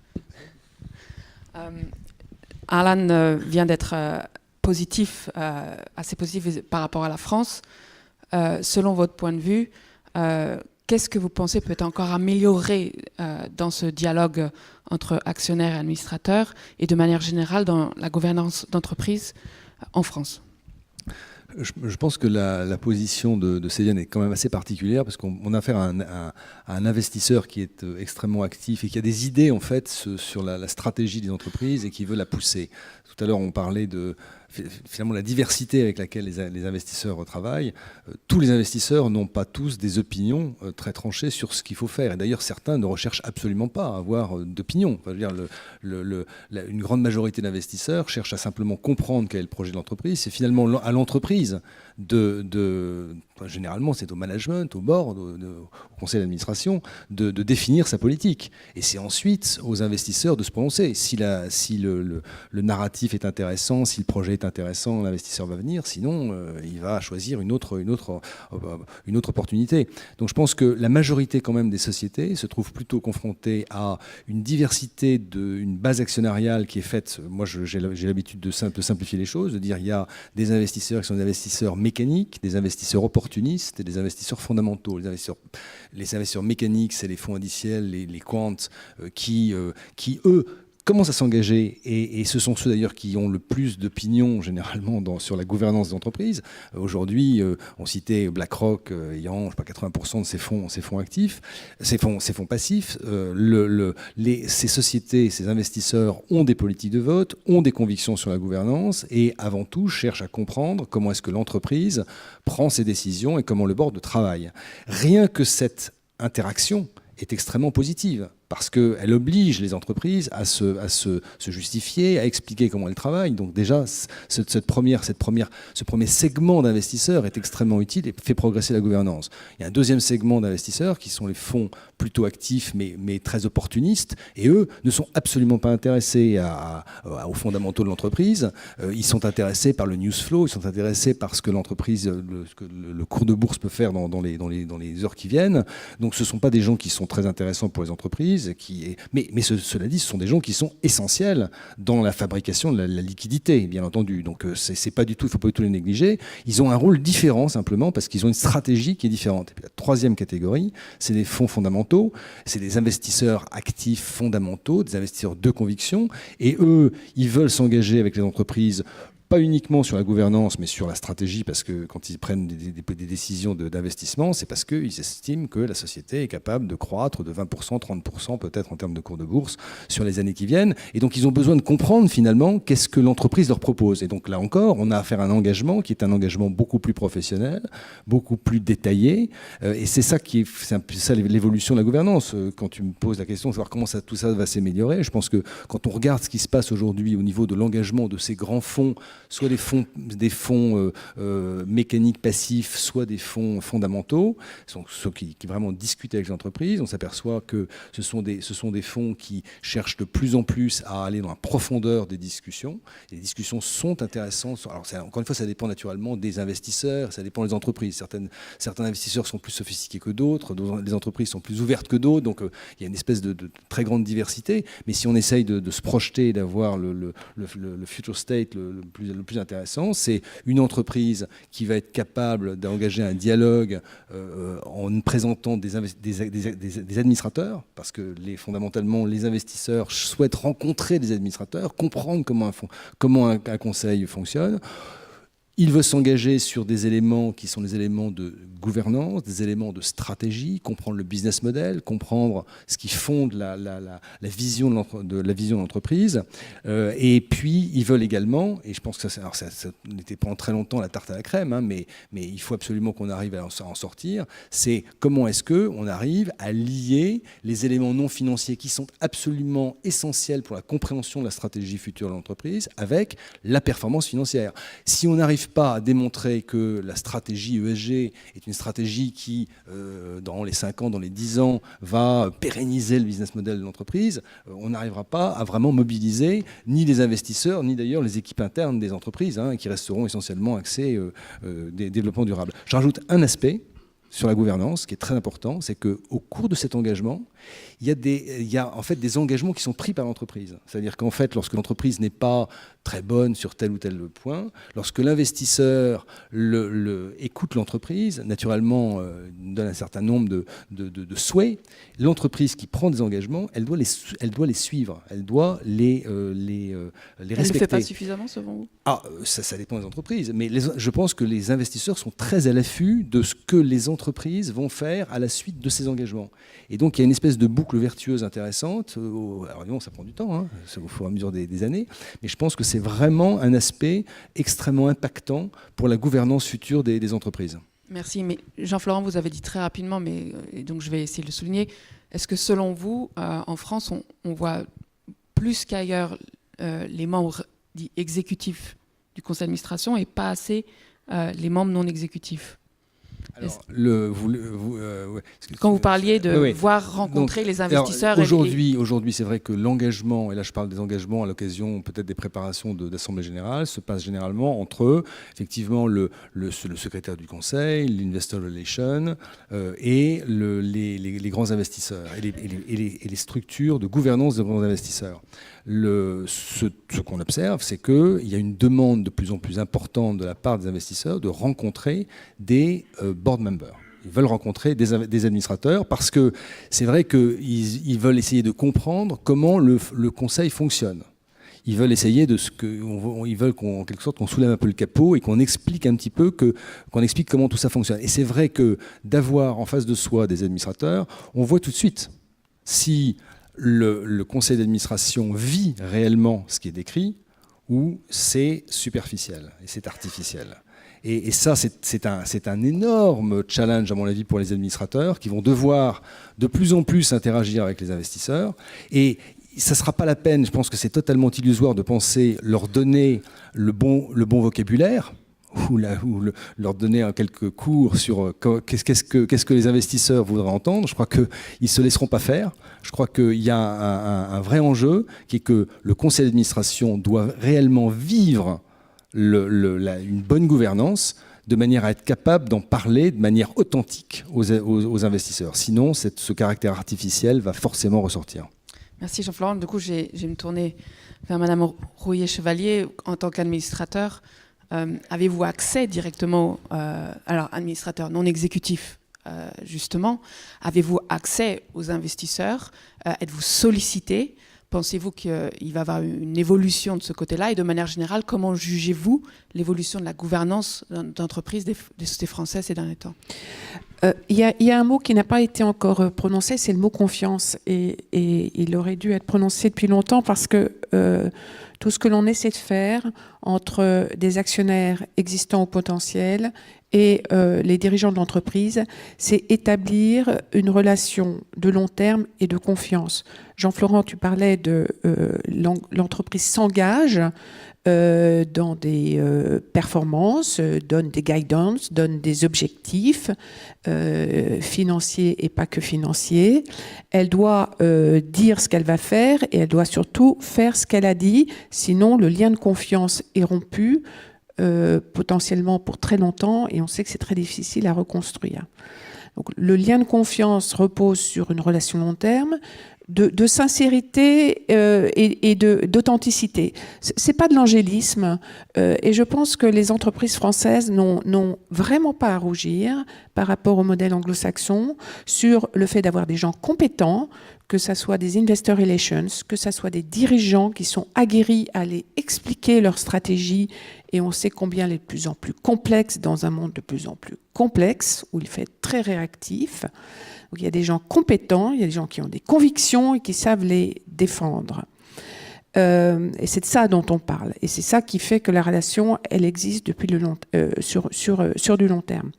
Alan vient d'être positif, assez positif par rapport à la France. Selon votre point de vue, qu'est-ce que vous pensez peut être encore amélioré dans ce dialogue entre actionnaires et administrateurs et de manière générale dans la gouvernance d'entreprise en France? Je pense que la position de Céliane est quand même assez particulière parce qu'on a affaire à un investisseur qui est extrêmement actif et qui a des idées en fait sur la stratégie des entreprises et qui veut la pousser. Tout à l'heure, on parlait de finalement la diversité avec laquelle les investisseurs travaillent. Tous les investisseurs n'ont pas tous des opinions très tranchées sur ce qu'il faut faire. Et d'ailleurs, certains ne recherchent absolument pas à avoir d'opinion. Enfin, je veux dire, une grande majorité d'investisseurs cherchent à simplement comprendre quel est le projet de l'entreprise. C'est finalement à l'entreprise généralement, c'est au management, au board, au conseil d'administration, de définir sa politique. Et c'est ensuite aux investisseurs de se prononcer. Si le narratif est intéressant, si le projet est intéressant, l'investisseur va venir. Sinon, il va choisir une autre opportunité. Donc je pense que la majorité quand même des sociétés se trouve plutôt confrontée à une diversité, une base actionnariale qui est faite. Moi, j'ai l'habitude de simplifier les choses, de dire il y a des investisseurs qui sont des investisseurs mécaniques, des investisseurs opportunistes et des investisseurs fondamentaux. Les investisseurs mécaniques, c'est les fonds indiciels, les quants, qui eux, commencent à s'engager, et ce sont ceux d'ailleurs qui ont le plus d'opinion généralement sur la gouvernance des entreprises. Aujourd'hui, on citait BlackRock ayant, je sais pas, 80% de ses fonds actifs, ses fonds passifs. Ces sociétés, ces investisseurs ont des politiques de vote, ont des convictions sur la gouvernance et avant tout cherchent à comprendre comment est-ce que l'entreprise prend ses décisions et comment le board travaille. Rien que cette interaction est extrêmement positive, parce qu'elle oblige les entreprises à se justifier, à expliquer comment elles travaillent. Donc déjà, ce premier segment d'investisseurs est extrêmement utile et fait progresser la gouvernance. Il y a un deuxième segment d'investisseurs qui sont les fonds plutôt actifs mais très opportunistes, et eux ne sont absolument pas intéressés aux fondamentaux de l'entreprise. Ils sont intéressés par le news flow, ils sont intéressés par ce que l'entreprise, le cours de bourse peut faire dans les heures qui viennent. Donc ce ne sont pas des gens qui sont très intéressants pour les entreprises, mais cela dit, ce sont des gens qui sont essentiels dans la fabrication de la liquidité, bien entendu. Donc c'est pas du tout, il ne faut pas du tout les négliger. Ils ont un rôle différent simplement parce qu'ils ont une stratégie qui est différente. Et puis la troisième catégorie, c'est des fonds fondamentaux, c'est des investisseurs actifs fondamentaux, des investisseurs de conviction, et eux, ils veulent s'engager avec les entreprises, pas uniquement sur la gouvernance, mais sur la stratégie, parce que quand ils prennent des décisions d'investissement, c'est parce qu'ils estiment que la société est capable de croître de 20%, 30% peut-être en termes de cours de bourse sur les années qui viennent. Et donc ils ont besoin de comprendre finalement qu'est-ce que l'entreprise leur propose. Et donc là encore, on a affaire à un engagement qui est un engagement beaucoup plus professionnel, beaucoup plus détaillé. Et c'est ça l'évolution de la gouvernance. Quand tu me poses la question de savoir comment tout ça va s'améliorer, je pense que quand on regarde ce qui se passe aujourd'hui au niveau de l'engagement de ces grands fonds, soit des fonds mécaniques passifs, soit des fonds fondamentaux, ceux qui vraiment discutent avec les entreprises. On s'aperçoit que ce sont des fonds qui cherchent de plus en plus à aller dans la profondeur des discussions. Et les discussions sont intéressantes. Alors encore une fois, ça dépend naturellement des investisseurs, ça dépend des entreprises. Certains investisseurs sont plus sophistiqués que d'autres, les entreprises sont plus ouvertes que d'autres, donc il y a une espèce de très grande diversité. Mais si on essaye de se projeter, d'avoir le future state le plus intéressant, c'est une entreprise qui va être capable d'engager un dialogue en présentant des administrateurs, parce que fondamentalement, les investisseurs souhaitent rencontrer des administrateurs, comprendre comment un conseil fonctionne. Il veut s'engager sur des éléments qui sont des éléments de gouvernance, des éléments de stratégie, comprendre le business model, comprendre ce qui fonde la vision de l'entreprise. Et puis, ils veulent également, et je pense que ça n'était pendant très longtemps la tarte à la crème, hein, mais il faut absolument qu'on arrive à en sortir, c'est comment est-ce qu'on arrive à lier les éléments non financiers qui sont absolument essentiels pour la compréhension de la stratégie future de l'entreprise avec la performance financière. Si on n'arrive pas à démontrer que la stratégie ESG est une stratégie qui, dans les 5 ans, dans les 10 ans, va pérenniser le business model de l'entreprise, on n'arrivera pas à vraiment mobiliser ni les investisseurs, ni d'ailleurs les équipes internes des entreprises, hein, qui resteront essentiellement axées des développements durables. Je rajoute un aspect sur la gouvernance qui est très important, c'est qu'au cours de cet engagement, il y a en fait des engagements qui sont pris par l'entreprise. C'est-à-dire qu'en fait, lorsque l'entreprise n'est pas très bonne sur tel ou tel point, lorsque l'investisseur écoute l'entreprise, naturellement donne un certain nombre de souhaits, l'entreprise qui prend des engagements, elle doit les suivre, elle doit les respecter. Elle ne le fait pas suffisamment, selon vous? Ça dépend des entreprises, mais je pense que les investisseurs sont très à l'affût de ce que les entreprises vont faire à la suite de ces engagements. Et donc il y a une espèce de boucle vertueuse intéressante. Alors évidemment, ça prend du temps, hein, au fur et à mesure des années, mais je pense que c'est vraiment un aspect extrêmement impactant pour la gouvernance future des entreprises. Merci, mais Jean-Florent, vous avez dit très rapidement, et donc je vais essayer de le souligner, est-ce que selon vous, en France, on voit plus qu'ailleurs les membres dits exécutifs du conseil d'administration et pas assez les membres non exécutifs? Alors, quand vous parliez de voir rencontrer les investisseurs... Aujourd'hui, c'est vrai que l'engagement, et là je parle des engagements à l'occasion peut-être des préparations d'Assemblée Générale, se passe généralement entre effectivement le secrétaire du Conseil, l'Investor Relations et les grands investisseurs et les structures de gouvernance de grands investisseurs. Ce qu'on observe, c'est qu'il y a une demande de plus en plus importante de la part des investisseurs de rencontrer des board members. Ils veulent rencontrer des administrateurs parce que c'est vrai qu'ils veulent essayer de comprendre comment le conseil fonctionne. Ils veulent essayer ils veulent qu'en quelque sorte qu'on soulève un peu le capot et qu'on explique un petit peu qu'on explique comment tout ça fonctionne. Et c'est vrai que d'avoir en face de soi des administrateurs, on voit tout de suite si le conseil d'administration vit réellement ce qui est décrit ou c'est superficiel et c'est artificiel. Et ça, c'est un énorme challenge, à mon avis, pour les administrateurs qui vont devoir de plus en plus interagir avec les investisseurs. Et ça ne sera pas la peine, je pense que c'est totalement illusoire de penser leur donner le bon vocabulaire ou leur donner quelques cours sur qu'est-ce que les investisseurs voudraient entendre. Je crois qu'ils ne se laisseront pas faire. Je crois qu'il y a un vrai enjeu qui est que le conseil d'administration doit réellement vivre une bonne gouvernance de manière à être capable d'en parler de manière authentique aux investisseurs. Sinon, ce caractère artificiel va forcément ressortir. Merci Jean-Florent. Du coup, je vais me tourner vers Madame Rouillet-Chevalier. En tant qu'administrateur, avez-vous accès directement, alors administrateur non exécutif, justement, avez-vous accès aux investisseurs? Êtes-vous sollicité? Pensez-vous qu'il va y avoir une évolution de ce côté-là? Et de manière générale, comment jugez-vous l'évolution de la gouvernance d'entreprise des sociétés françaises ces derniers temps? Il y a un mot qui n'a pas été encore prononcé, c'est le mot confiance. Et il aurait dû être prononcé depuis longtemps parce que tout ce que l'on essaie de faire entre des actionnaires existants ou potentiels et les dirigeants de l'entreprise, c'est établir une relation de long terme et de confiance. Jean-Florent, tu parlais de l'entreprise s'engage dans des performances, donne des guidance, donne des objectifs financiers et pas que financiers. Elle doit dire ce qu'elle va faire et elle doit surtout faire ce qu'elle a dit, sinon le lien de confiance est rompu potentiellement pour très longtemps et on sait que c'est très difficile à reconstruire. Donc, le lien de confiance repose sur une relation long terme, de sincérité et d'authenticité. C'est pas de l'angélisme et je pense que les entreprises françaises n'ont vraiment pas à rougir par rapport au modèle anglo-saxon sur le fait d'avoir des gens compétents, que ça soit des investor relations, que ça soit des dirigeants qui sont aguerris à aller expliquer leur stratégie et on sait combien elle est de plus en plus complexe dans un monde de plus en plus complexe où il fait être très réactif. Donc, il y a des gens compétents, il y a des gens qui ont des convictions et qui savent les défendre. Et c'est de ça dont on parle. Et c'est ça qui fait que la relation, elle existe depuis sur du long terme.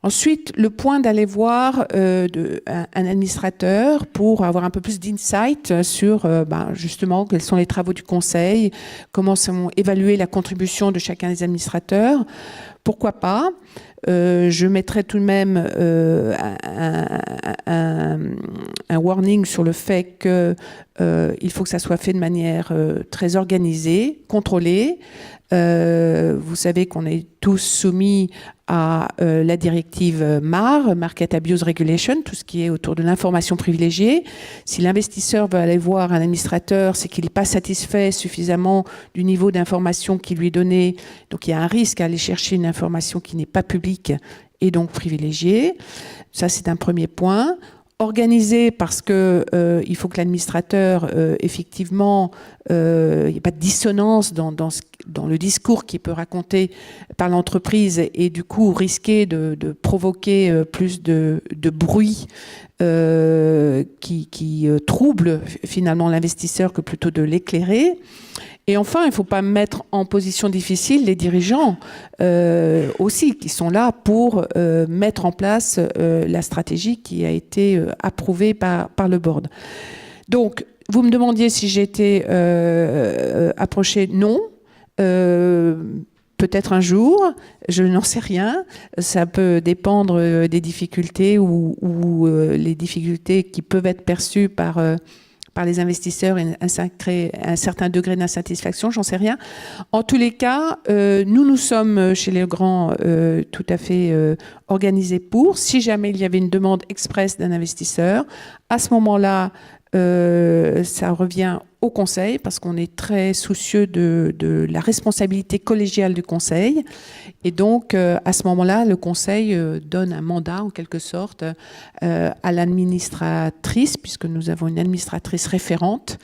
Ensuite, le point d'aller voir un administrateur pour avoir un peu plus d'insight sur justement quels sont les travaux du conseil, comment sont évaluer la contribution de chacun des administrateurs. pourquoi pas. Je mettrais tout de même un warning sur le fait qu'il faut que ça soit fait de manière très organisée, contrôlée. Vous savez qu'on est tous soumis à la directive MAR, Market Abuse Regulation, tout ce qui est autour de l'information privilégiée. Si l'investisseur veut aller voir un administrateur, c'est qu'il n'est pas satisfait suffisamment du niveau d'information qui lui est donné. Donc il y a un risque à aller chercher une information qui n'est pas publique et donc privilégiée. Ça, c'est un premier point. Organisé parce que il faut que l'administrateur, effectivement, il n'y ait pas de dissonance dans le discours qui peut raconter par l'entreprise et du coup risquer de provoquer plus de bruit qui trouble finalement l'investisseur que plutôt de l'éclairer. Et enfin, il ne faut pas mettre en position difficile les dirigeants aussi, qui sont là pour mettre en place la stratégie qui a été approuvée par le board. Donc, vous me demandiez si j'ai été approchée. Non. Peut-être un jour, je n'en sais rien. Ça peut dépendre des difficultés ou les difficultés qui peuvent être perçues par les investisseurs et un certain degré d'insatisfaction, j'en sais rien. En tous les cas, nous sommes chez les grands tout à fait organisés pour. Si jamais il y avait une demande express d'un investisseur, à ce moment-là, ça revient au conseil parce qu'on est très soucieux de la responsabilité collégiale du conseil. Et donc, à ce moment-là, le conseil donne un mandat, en quelque sorte, à l'administratrice, puisque nous avons une administratrice référente,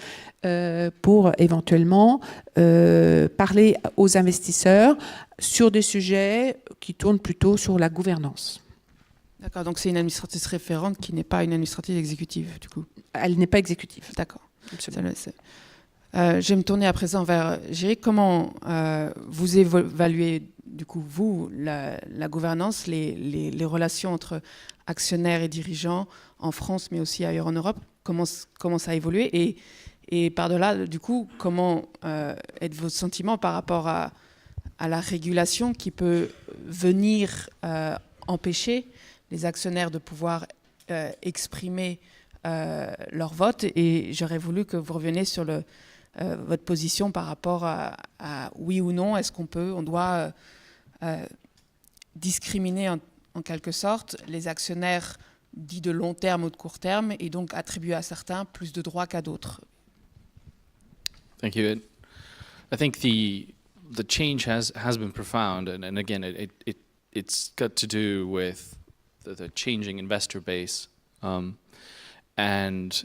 pour éventuellement parler aux investisseurs sur des sujets qui tournent plutôt sur la gouvernance. D'accord, donc c'est une administratrice référente qui n'est pas une administratrice exécutive, du coup. Elle n'est pas exécutive. D'accord. Je vais me tourner à présent vers Géry. Comment vous évaluez, du coup, vous, la gouvernance, les relations entre actionnaires et dirigeants en France, mais aussi ailleurs en Europe? Comment ça a évolué? Et par-delà, du coup, comment est vos sentiments par rapport à la régulation qui peut venir empêcher les actionnaires de pouvoir exprimer leur vote? Et j'aurais voulu que vous reveniez sur votre position par rapport à oui ou non, est-ce on doit discriminer en quelque sorte les actionnaires dits de long terme ou de court terme et donc attribuer à certains plus de droits qu'à d'autres? Thank you. I think the change has been profound, and again, it's got to do with the changing investor base and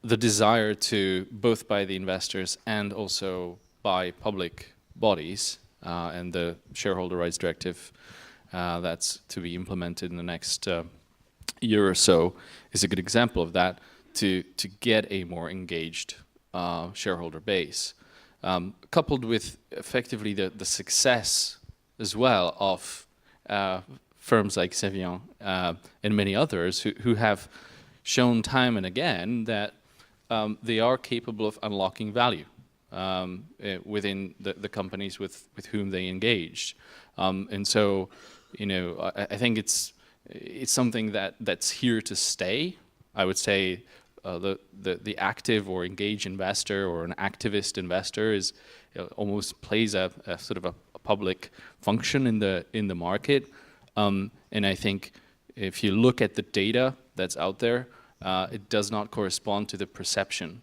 the desire to, both by the investors and also by public bodies, and the shareholder rights directive that's to be implemented in the next year or so is a good example of that, to get a more engaged shareholder base, coupled with effectively the success as well of firms like Cevian and many others who have shown time and again that they are capable of unlocking value within the companies with whom they engaged. And so, I think it's something that's here to stay. I would say the active or engaged investor or an activist investor is almost plays a sort of a public function in the market. And I think if you look at the data that's out there, it does not correspond to the perception.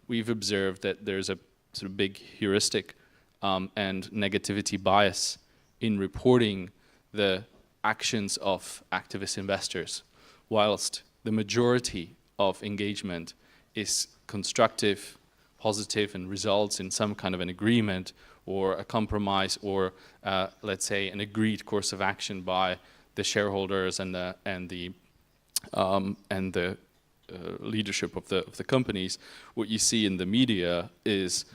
We've observed that there's a sort of big heuristic and negativity bias in reporting the actions of activist investors, whilst the majority of engagement is constructive, positive, and results in some kind of an agreement or a compromise or, let's say, an agreed course of action by the shareholders and the leadership of the companies. What you see in the media is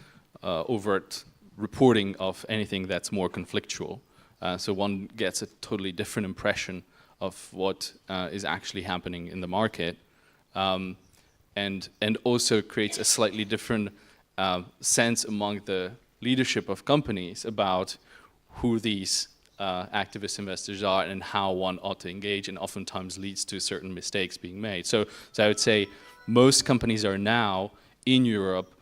overt reporting of anything that's more conflictual. So one gets a totally different impression of what is actually happening in the market, and also creates a slightly different sense among the leadership of companies about who these activist investors are and how one ought to engage, and oftentimes leads to certain mistakes being made. So I would say most companies are now in Europe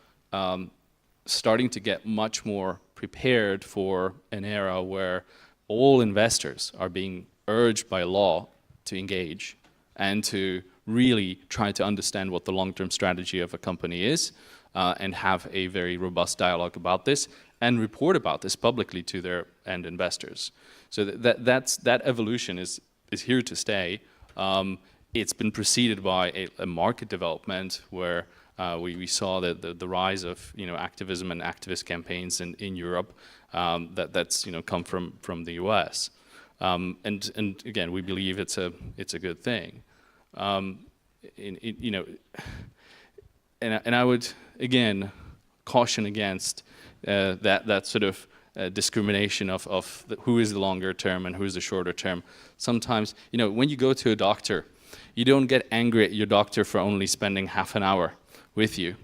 starting to get much more prepared for an era where all investors are being urged by law to engage and to really try to understand what the long-term strategy of a company is and have a very robust dialogue about this and report about this publicly to their end investors. So that evolution is here to stay. It's been preceded by a market development where we saw the rise of activism and activist campaigns in Europe that's come from the US, and again we believe it's a good thing. And I would again caution against that sort of discrimination of who is the longer term and who is the shorter term. Sometimes when you go to a doctor, you don't get angry at your doctor for only spending half an hour with you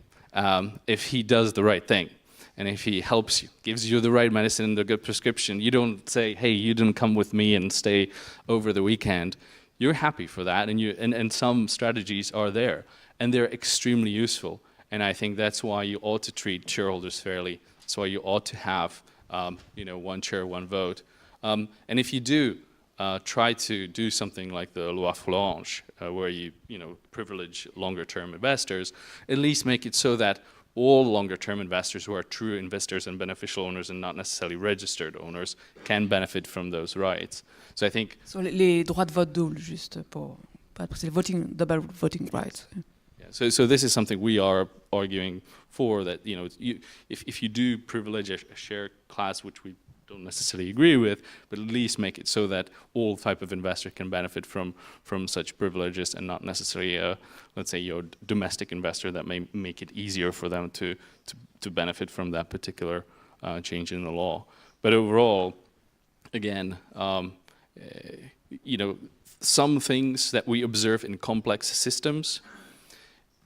if he does the right thing and if he helps you, gives you the right medicine and the good prescription. You don't say, hey, you didn't come with me and stay over the weekend. You're happy for that, and some strategies are there and they're extremely useful, and I think that's why you ought to treat shareholders fairly. That's why you ought to have one chair, one vote, and if you do try to do something like the Loi Flange, where you privilege longer-term investors, at least make it so that all longer-term investors who are true investors and beneficial owners and not necessarily registered owners can benefit from those rights. So I think Sur les droits de vote double, juste pour pas préciser, double voting rights. yeah, so this is something we are arguing for, that if you do privilege a share class, which we don't necessarily agree with, but at least make it so that all type of investor can benefit from such privileges, and not necessarily let's say your domestic investor, that may make it easier for them to benefit from that particular change in the law. But overall, again, some things that we observe in complex systems,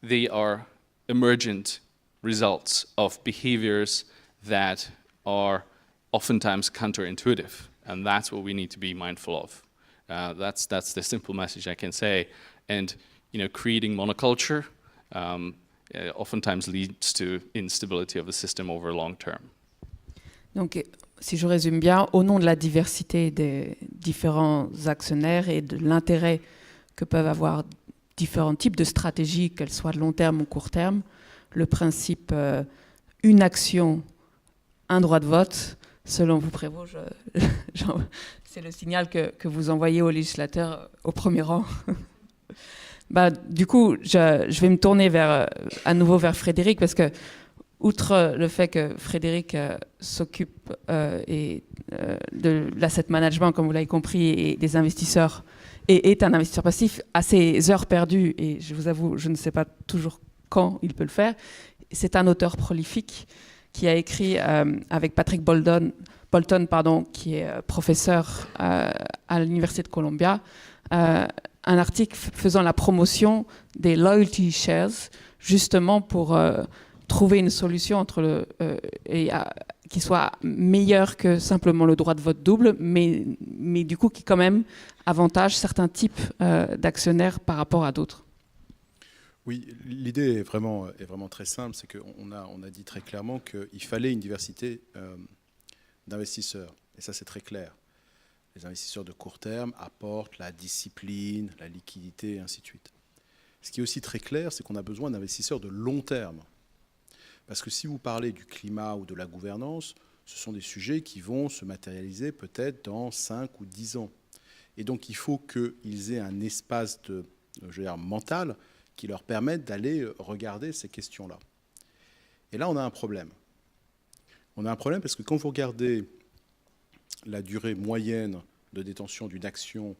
they are emergent results of behaviors that are oftentimes counterintuitive, and that's what we need to be mindful of. That's the simple message I can say. And creating monoculture oftentimes leads to instability of the system over long term. Donc, si je résume bien, au nom de la diversité des différents actionnaires et de l'intérêt que peuvent avoir différents types de stratégies, qu'elles soient de long terme ou court terme, le principe une action, un droit de vote, selon vous, Prévost, c'est le signal que vous envoyez aux législateurs au premier rang. Du coup, je vais me tourner à nouveau vers Frédéric, parce que, outre le fait que Frédéric s'occupe de l'asset management, comme vous l'avez compris, et des investisseurs, et est un investisseur passif, à ses heures perdues, et je vous avoue, je ne sais pas toujours quand il peut le faire, c'est un auteur prolifique qui a écrit avec Patrick Bolton, qui est professeur à l'Université de Columbia, un article faisant la promotion des loyalty shares, justement pour trouver une solution qui soit meilleure que simplement le droit de vote double, mais du coup qui quand même avantage certains types d'actionnaires par rapport à d'autres. Oui, l'idée est vraiment très simple, c'est qu'on a dit très clairement qu'il fallait une diversité d'investisseurs, et ça c'est très clair. Les investisseurs de court terme apportent la discipline, la liquidité, et ainsi de suite. Ce qui est aussi très clair, c'est qu'on a besoin d'investisseurs de long terme. Parce que si vous parlez du climat ou de la gouvernance, ce sont des sujets qui vont se matérialiser peut-être dans 5 ou 10 ans. Et donc il faut qu'ils aient un espace mental qui leur permette d'aller regarder ces questions-là. Et là, on a un problème. On a un problème parce que quand vous regardez la durée moyenne de détention d'une action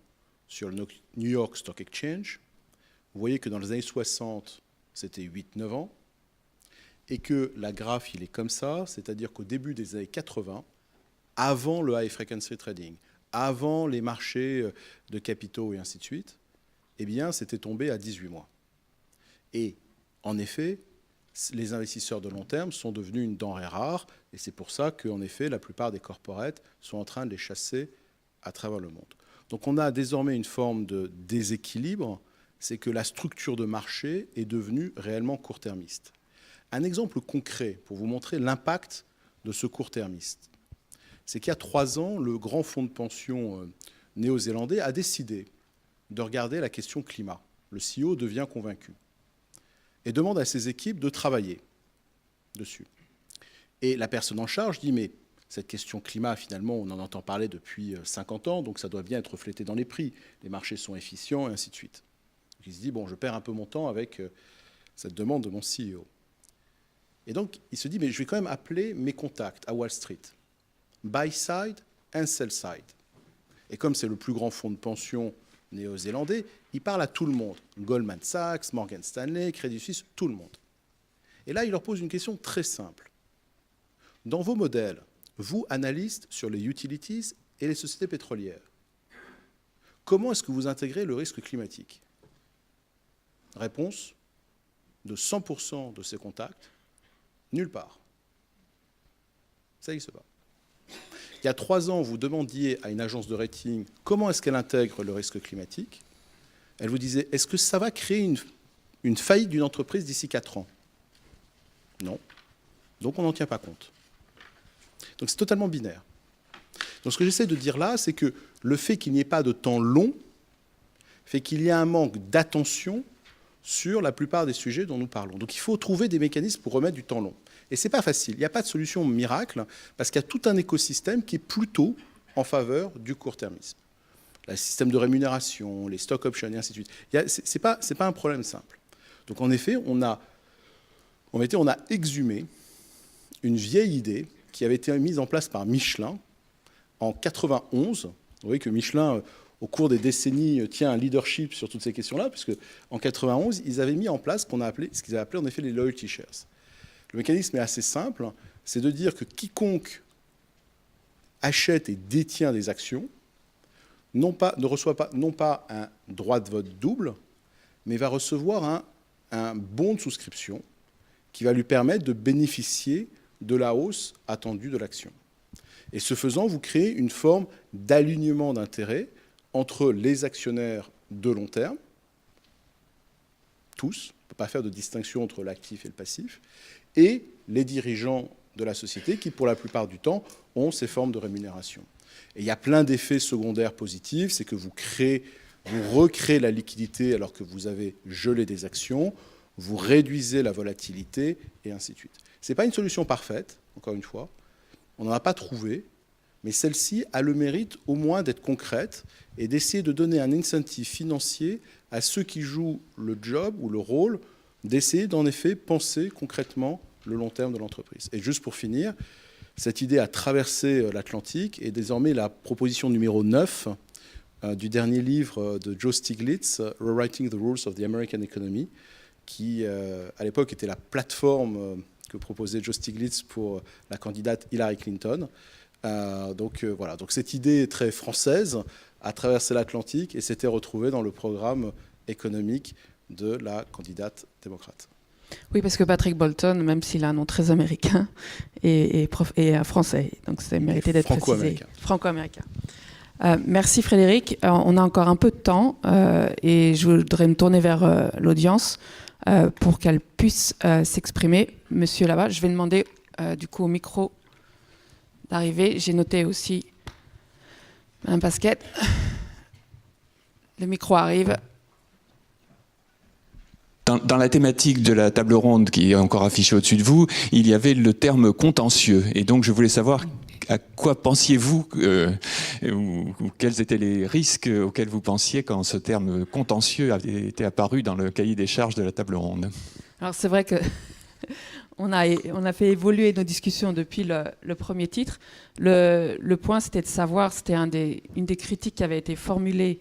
sur le New York Stock Exchange, vous voyez que dans les années 60, c'était 8-9 ans, et que la graphe, il est comme ça, c'est-à-dire qu'au début des années 80, avant le high frequency trading, avant les marchés de capitaux et ainsi de suite, eh bien, c'était tombé à 18 mois. Et en effet, les investisseurs de long terme sont devenus une denrée rare, et c'est pour ça qu'en effet, la plupart des corporates sont en train de les chasser à travers le monde. Donc on a désormais une forme de déséquilibre, c'est que la structure de marché est devenue réellement court-termiste. Un exemple concret pour vous montrer l'impact de ce court-termiste, c'est qu'il y a 3 ans, le grand fonds de pension néo-zélandais a décidé de regarder la question climat. Le CEO devient convaincu et demande à ses équipes de travailler dessus. Et la personne en charge dit, mais cette question climat, finalement, on en entend parler depuis 50 ans, donc ça doit bien être reflété dans les prix. Les marchés sont efficients, et ainsi de suite. Donc il se dit, bon, je perds un peu mon temps avec cette demande de mon CEO. Et donc, il se dit, mais je vais quand même appeler mes contacts à Wall Street. Buy side and sell side. Et comme c'est le plus grand fonds de pension néo-zélandais, il parle à tout le monde. Goldman Sachs, Morgan Stanley, Credit Suisse, tout le monde. Et là, il leur pose une question très simple. Dans vos modèles, vous, analystes sur les utilities et les sociétés pétrolières, comment est-ce que vous intégrez le risque climatique? Réponse de 100% de ces contacts, nulle part. Ça n'existe pas. Il y a 3 ans, vous demandiez à une agence de rating comment est-ce qu'elle intègre le risque climatique. Elle vous disait, est-ce que ça va créer une faillite d'une entreprise d'ici 4 ans? Non. Donc on n'en tient pas compte. Donc c'est totalement binaire. Donc ce que j'essaie de dire là, c'est que le fait qu'il n'y ait pas de temps long fait qu'il y a un manque d'attention sur la plupart des sujets dont nous parlons. Donc il faut trouver des mécanismes pour remettre du temps long. Et ce n'est pas facile. Il n'y a pas de solution miracle parce qu'il y a tout un écosystème qui est plutôt en faveur du court-termisme. Le système de rémunération, les stock options et ainsi de suite. Ce n'est pas un problème simple. Donc en effet, on a exhumé une vieille idée qui avait été mise en place par Michelin en 91. Vous voyez que Michelin, au cours des décennies, tient un leadership sur toutes ces questions-là, puisque en 91, ils avaient mis en place ce qu'ils avaient appelé en effet les loyalty shares. Le mécanisme est assez simple, c'est de dire que quiconque achète et détient des actions ne reçoit pas, non pas un droit de vote double, mais va recevoir un bon de souscription qui va lui permettre de bénéficier de la hausse attendue de l'action. Et ce faisant, vous créez une forme d'alignement d'intérêts entre les actionnaires de long terme, tous, on ne peut pas faire de distinction entre l'actif et le passif, et les dirigeants de la société qui, pour la plupart du temps, ont ces formes de rémunération. Et il y a plein d'effets secondaires positifs, c'est que vous recréez la liquidité alors que vous avez gelé des actions, vous réduisez la volatilité, et ainsi de suite. Ce n'est pas une solution parfaite, encore une fois, on n'en a pas trouvé, mais celle-ci a le mérite au moins d'être concrète et d'essayer de donner un incentive financier à ceux qui jouent le job ou le rôle d'essayer d'en effet penser concrètement le long terme de l'entreprise. Et juste pour finir, cette idée a traversé l'Atlantique et désormais la proposition numéro 9 du dernier livre de Joe Stiglitz, Rewriting the Rules of the American Economy, qui à l'époque était la plateforme que proposait Joe Stiglitz pour la candidate Hillary Clinton. Donc cette idée très française a traversé l'Atlantique et s'était retrouvée dans le programme économique de la candidate démocrate. Oui, parce que Patrick Bolton, même s'il a un nom très américain, est français. Donc c'est mérité d'être précisé. Franco-américain. Merci Frédéric. On a encore un peu de temps et je voudrais me tourner vers l'audience pour qu'elle puisse s'exprimer. Monsieur là-bas, je vais demander du coup au micro d'arriver. J'ai noté aussi Madame Pasquette. Le micro arrive. Dans la thématique de la table ronde qui est encore affichée au-dessus de vous, il y avait le terme contentieux. Et donc je voulais savoir à quoi pensiez-vous ou quels étaient les risques auxquels vous pensiez quand ce terme contentieux était apparu dans le cahier des charges de la table ronde. Alors c'est vrai que on a fait évoluer nos discussions depuis le premier titre. Le point, c'était de savoir, c'était une des critiques qui avait été formulée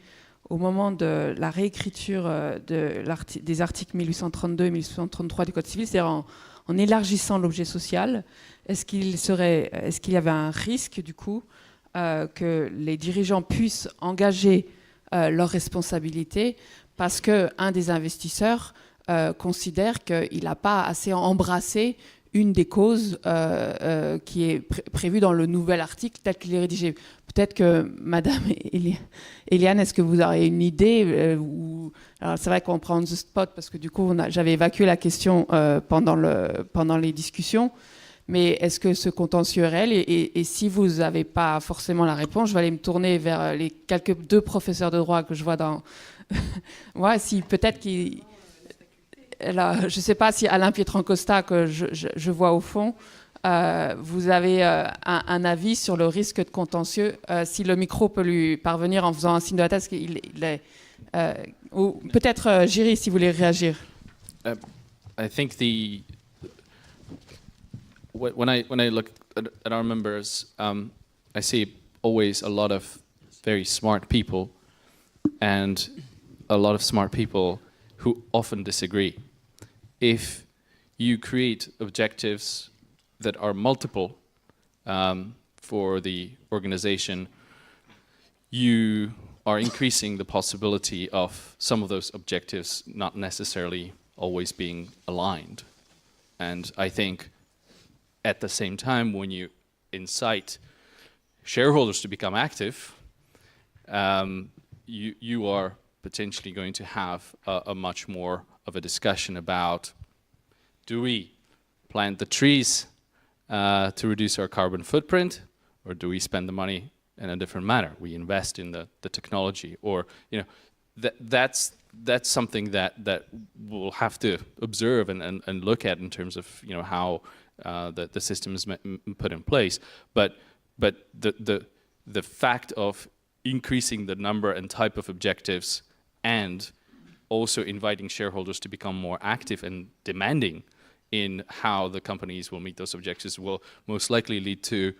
au moment de la réécriture des articles 1832 et 1833 du Code civil, c'est-à-dire en élargissant l'objet social, est-ce qu'il y avait un risque, du coup, que les dirigeants puissent engager leurs responsabilités parce qu'un des investisseurs considère qu'il n'a pas assez embrassé une des causes qui est prévue dans le nouvel article tel qu'il est rédigé. Peut-être que Madame Eliane, est-ce que vous aurez une idée Alors c'est vrai qu'on prend on the spot parce que du coup j'avais évacué la question pendant les discussions, mais est-ce que ce contentieux est réel et si vous n'avez pas forcément la réponse, je vais aller me tourner vers les deux professeurs de droit que je vois dans... ouais, si peut-être qu'ils... Là, je ne sais pas si Alain Pietrancosta, que je vois au fond, vous avez un avis sur le risque de contentieux. Si le micro peut lui parvenir en faisant un signe de la tête, ou peut-être Jiri, si vous voulez réagir. I think when I look at our members, I see always a lot of very smart people and a lot of smart people who often disagree. If you create objectives that are multiple for the organization, you are increasing the possibility of some of those objectives not necessarily always being aligned. And I think at the same time, when you incite shareholders to become active, you are potentially going to have a much more of a discussion about, do we plant the trees to reduce our carbon footprint, or do we spend the money in a different manner? We invest in the technology, or that's something that we'll have to observe and look at in terms of how the system is put in place. But the fact of increasing the number and type of objectives and also inviting shareholders to become more active and demanding in how the companies will meet those objectives will most likely lead to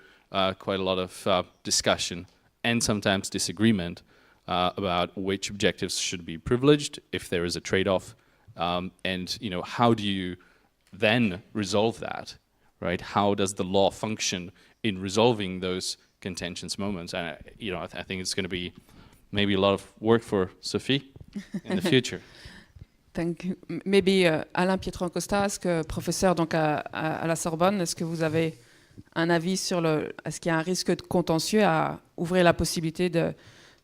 quite a lot of discussion and sometimes disagreement about which objectives should be privileged, if there is a trade-off, and how do you then resolve that, right? How does the law function in resolving those contentious moments? And I think it's going to be maybe a lot of work for Sophie in the future. Thank you. Maybe Alain Pietrancosta, professeur donc à la Sorbonne, est-ce que vous avez un avis sur est-ce qu'il y a un risque de contentieux à ouvrir la possibilité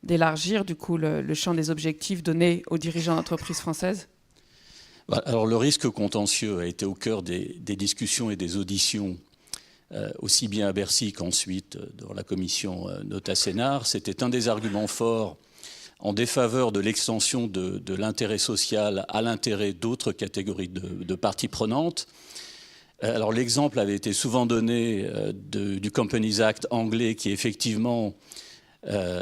d'élargir du coup le champ des objectifs donnés aux dirigeants d'entreprises françaises? Alors le risque contentieux a été au cœur des discussions et des auditions, aussi bien à Bercy qu'ensuite dans la commission Nota-Sénar. C'était un des arguments forts en défaveur de l'extension de l'intérêt social à l'intérêt d'autres catégories de parties prenantes. Alors l'exemple avait été souvent donné du Companies Act anglais qui effectivement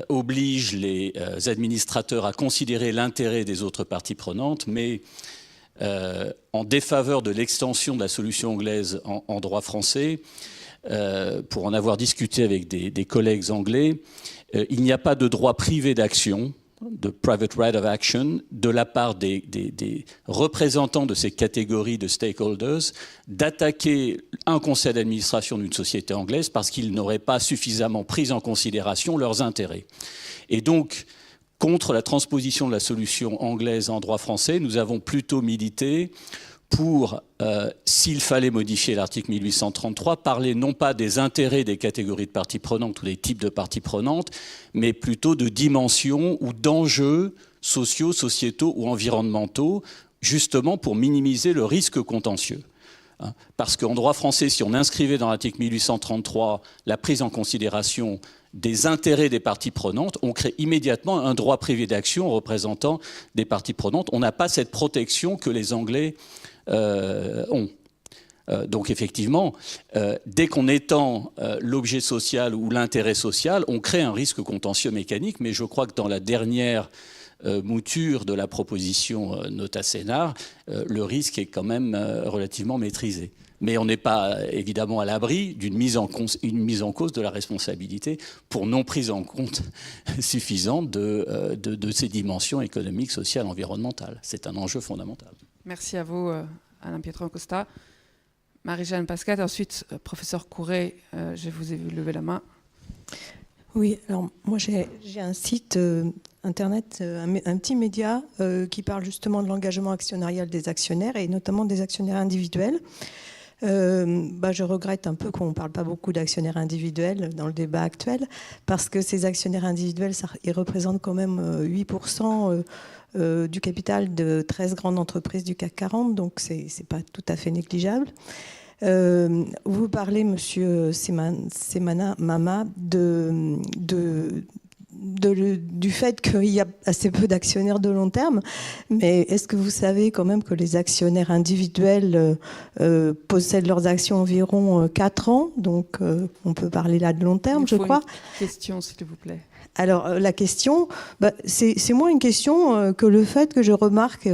oblige les administrateurs à considérer l'intérêt des autres parties prenantes, mais en défaveur de l'extension de la solution anglaise en droit français, pour en avoir discuté avec des collègues anglais, il n'y a pas de droit privé d'action, de private right of action, de la part des représentants de ces catégories de stakeholders d'attaquer un conseil d'administration d'une société anglaise parce qu'ils n'auraient pas suffisamment pris en considération leurs intérêts. Et donc, contre la transposition de la solution anglaise en droit français, nous avons plutôt milité pour, s'il fallait modifier l'article 1833, parler non pas des intérêts des catégories de parties prenantes ou des types de parties prenantes, mais plutôt de dimensions ou d'enjeux sociaux, sociétaux ou environnementaux, justement pour minimiser le risque contentieux. Parce qu'en droit français, si on inscrivait dans l'article 1833 la prise en considération des intérêts des parties prenantes, on crée immédiatement un droit privé d'action représentant des parties prenantes. On n'a pas cette protection que les Anglais ont. Donc effectivement, dès qu'on étend l'objet social ou l'intérêt social, on crée un risque contentieux mécanique, mais je crois que dans la dernière mouture de la proposition Nota-Sénar, le risque est quand même relativement maîtrisé. Mais on n'est pas évidemment à l'abri d'une mise en cause de la responsabilité pour non prise en compte suffisante de ces dimensions économiques, sociales, environnementales. C'est un enjeu fondamental. Merci à vous, Alain Pietrancosta. Marie-Jeanne Pascat, ensuite, professeur Couret, je vous ai vu lever la main. Oui, alors moi j'ai un site Internet, un petit média qui parle justement de l'engagement actionnarial des actionnaires et notamment des actionnaires individuels. Je regrette un peu qu'on ne parle pas beaucoup d'actionnaires individuels dans le débat actuel, parce que ces actionnaires individuels, ils représentent quand même 8% du capital de 13 grandes entreprises du CAC 40, donc ce n'est pas tout à fait négligeable. Vous parlez, monsieur Semana Mama, du fait qu'il y a assez peu d'actionnaires de long terme, mais est-ce que vous savez quand même que les actionnaires individuels possèdent leurs actions environ 4 ans, donc on peut parler là de long terme, je crois. Une question, s'il vous plaît. Alors la question, c'est moins une question que le fait que je remarque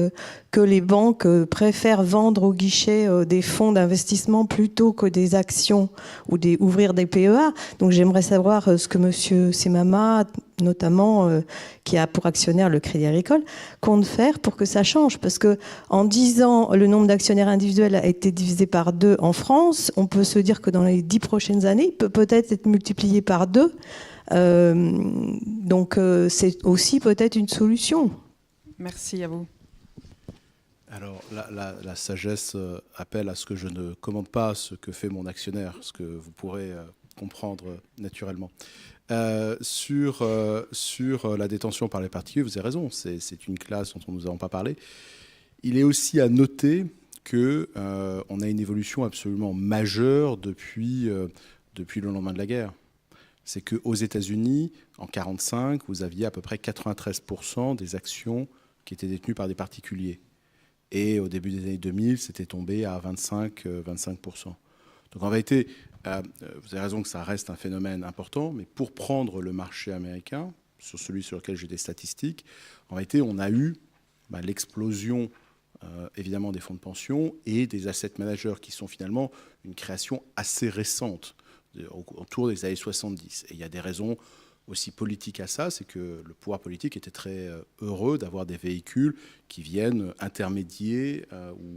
que les banques préfèrent vendre au guichet des fonds d'investissement plutôt que des actions ou ouvrir des PEA. Donc j'aimerais savoir ce que M. Semama, notamment, qui a pour actionnaire le Crédit Agricole, compte faire pour que ça change. Parce que en 10 ans, le nombre d'actionnaires individuels a été divisé par 2 en France. On peut se dire que dans les 10 prochaines années, il peut peut-être être multiplié par 2. Donc c'est aussi peut-être une solution. Merci à vous. Alors la sagesse appelle à ce que je ne commande pas ce que fait mon actionnaire, ce que vous pourrez comprendre naturellement. Sur la détention par les particuliers, vous avez raison, c'est une classe dont nous n'avons pas parlé. Il est aussi à noter qu'on a une évolution absolument majeure depuis le lendemain de la guerre. C'est qu'aux États-Unis, en 1945, vous aviez à peu près 93% des actions qui étaient détenues par des particuliers. Et au début des années 2000, c'était tombé à 25%. Donc en réalité, vous avez raison que ça reste un phénomène important, mais pour prendre le marché américain, sur celui sur lequel j'ai des statistiques, en réalité, on a eu l'explosion évidemment des fonds de pension et des asset managers qui sont finalement une création assez récente, autour des années 70. Et il y a des raisons aussi politiques à ça, c'est que le pouvoir politique était très heureux d'avoir des véhicules qui viennent intermédier ou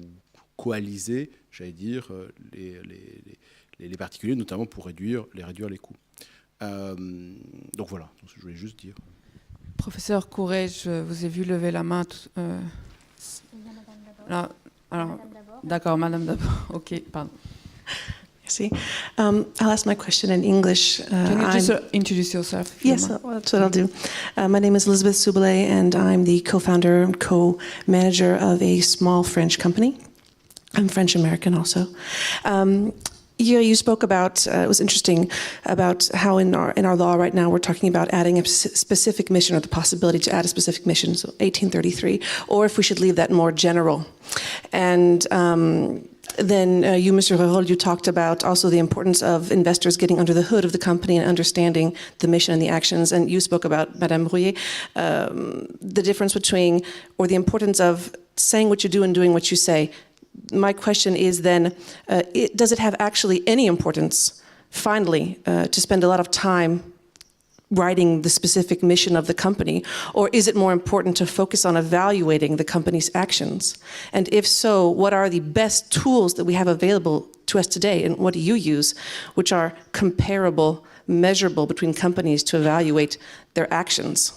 coaliser, j'allais dire, les particuliers, notamment pour réduire les coûts. Donc voilà, je voulais juste dire. Professeur Couret, je vous ai vu lever la main. Alors, d'accord, madame d'abord. Ok, pardon. I'll ask my question in English. Can you just introduce yourself? Yes, that's what I'll do. My name is Elizabeth Soubelay, and I'm the co-founder and co-manager of a small French company. I'm French-American also. You spoke about, it was interesting, about how in our law right now we're talking about adding a specific mission, or the possibility to add a specific mission, so 1833, or if we should leave that more general. And then you, Mr. Reroll, you talked about also the importance of investors getting under the hood of the company and understanding the mission and the actions. And you spoke about, Madame Brouillet, the difference between, or the importance of saying what you do and doing what you say. My question is then, does it have actually any importance, finally, to spend a lot of time writing the specific mission of the company, or is it more important to focus on evaluating the company's actions? And if so, what are the best tools that we have available to us today, and what do you use, which are comparable, measurable between companies to evaluate their actions?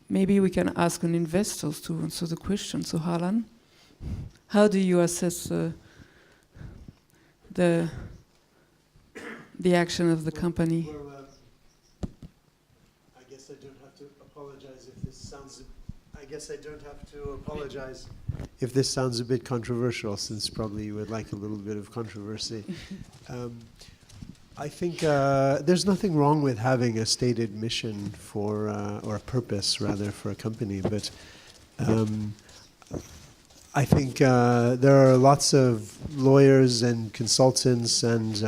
Maybe we can ask an investor to answer the question. So, Harlan, how do you assess the action of the company? I don't have to apologize if this sounds a bit controversial, since probably you would like a little bit of controversy. I think there's nothing wrong with having a stated mission for, or a purpose rather, for a company, but I think there are lots of lawyers and consultants and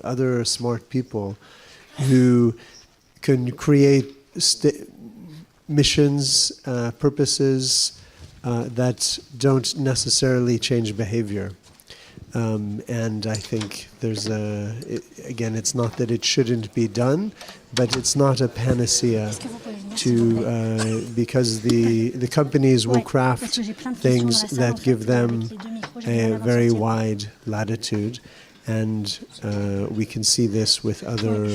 other smart people who can create missions, purposes that don't necessarily change behavior. And I think there's again, it's not that it shouldn't be done, but it's not a panacea to, because the companies will craft things that give them a very wide latitude. And we can see this with other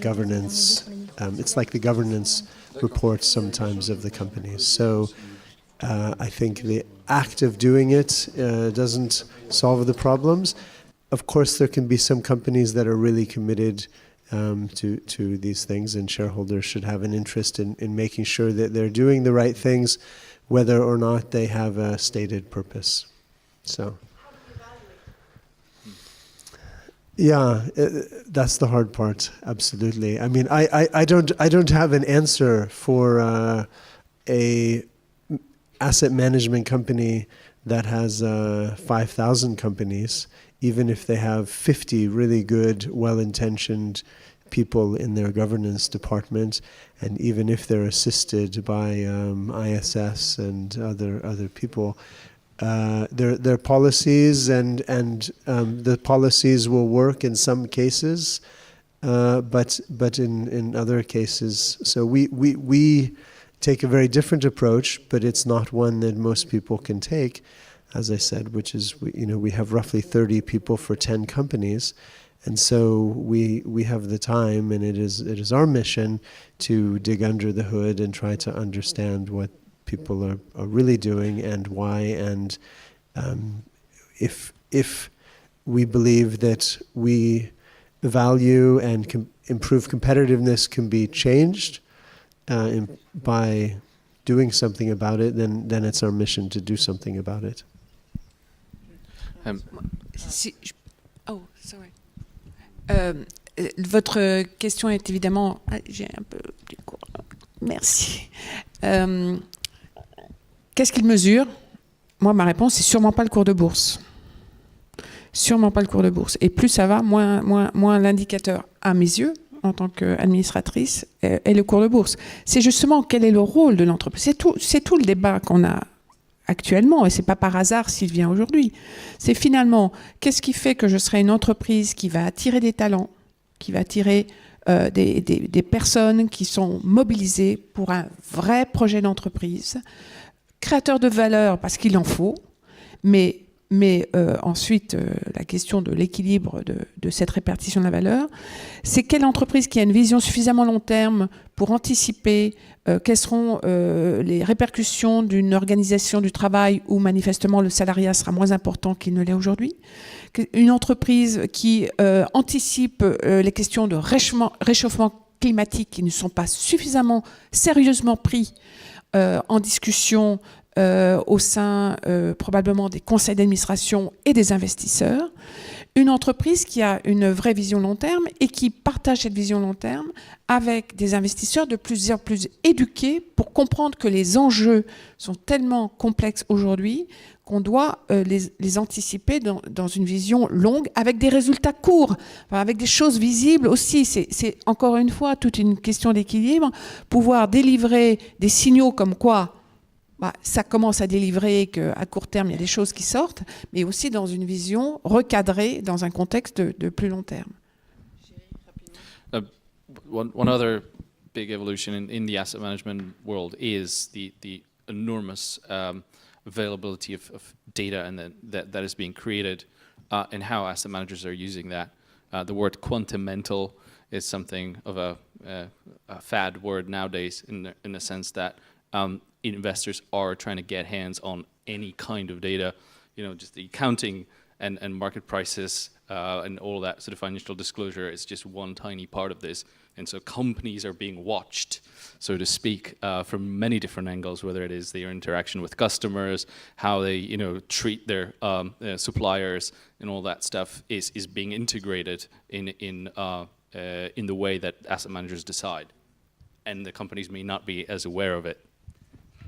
governance. It's like the governance reports sometimes of the companies. So I think the act of doing it doesn't solve the problems. Of course, there can be some companies that are really committed to these things, and shareholders should have an interest in making sure that they're doing the right things, whether or not they have a stated purpose. So, yeah, that's the hard part. Absolutely. I mean, I don't have an answer for a asset management company that has 5,000 companies, even if they have 50 really good, well-intentioned people in their governance department, and even if they're assisted by ISS and other people, their policies and the policies will work in some cases, but in other cases. So we take a very different approach, but it's not one that most people can take, as I said, which is we have roughly 30 people for 10 companies. And so we have the time, and it is our mission to dig under the hood and try to understand what people are really doing and why. And if we believe that value and improve competitiveness can be changed by doing something about it, then it's our mission to do something about it. Oh, sorry. Votre question est évidemment... j'ai un peu du cours. Merci. Qu'est-ce qu'il mesure? Moi, ma réponse, c'est sûrement pas le cours de bourse. Sûrement pas le cours de bourse. Et plus ça va, moins l'indicateur, à mes yeux, en tant qu'administratrice, est le cours de bourse. C'est justement quel est le rôle de l'entreprise. C'est tout le débat qu'on a actuellement, et c'est pas par hasard s'il vient aujourd'hui. C'est finalement, qu'est-ce qui fait que je serai une entreprise qui va attirer des talents, qui va attirer des personnes qui sont mobilisées pour un vrai projet d'entreprise, créateur de valeur parce qu'il en faut, mais ensuite, la question de l'équilibre de cette répartition de la valeur, c'est quelle entreprise qui a une vision suffisamment long terme pour anticiper quelles seront les répercussions d'une organisation du travail où manifestement le salariat sera moins important qu'il ne l'est aujourd'hui. Une entreprise qui anticipe les questions de réchauffement climatique qui ne sont pas suffisamment sérieusement pris en discussion au sein probablement des conseils d'administration et des investisseurs. Une entreprise qui a une vraie vision long terme et qui partage cette vision long terme avec des investisseurs de plus en plus éduqués pour comprendre que les enjeux sont tellement complexes aujourd'hui qu'on doit les anticiper dans une vision longue avec des résultats courts, enfin, avec des choses visibles aussi. C'est encore une fois toute une question d'équilibre. Pouvoir délivrer des signaux comme quoi ça commence à délivrer qu'à court terme, il y a des choses qui sortent, mais aussi dans une vision recadrée, dans un contexte de plus long terme. One other big evolution in the asset management world is the enormous availability of data and that is being created and how asset managers are using that. The word quantamental is something of a fad word nowadays in the sense that investors are trying to get hands on any kind of data, just the accounting and market prices and all that sort of financial disclosure is just one tiny part of this. And so companies are being watched, so to speak, from many different angles, whether it is their interaction with customers, how they treat their suppliers, and all that stuff is being integrated in the way that asset managers decide. And the companies may not be as aware of it.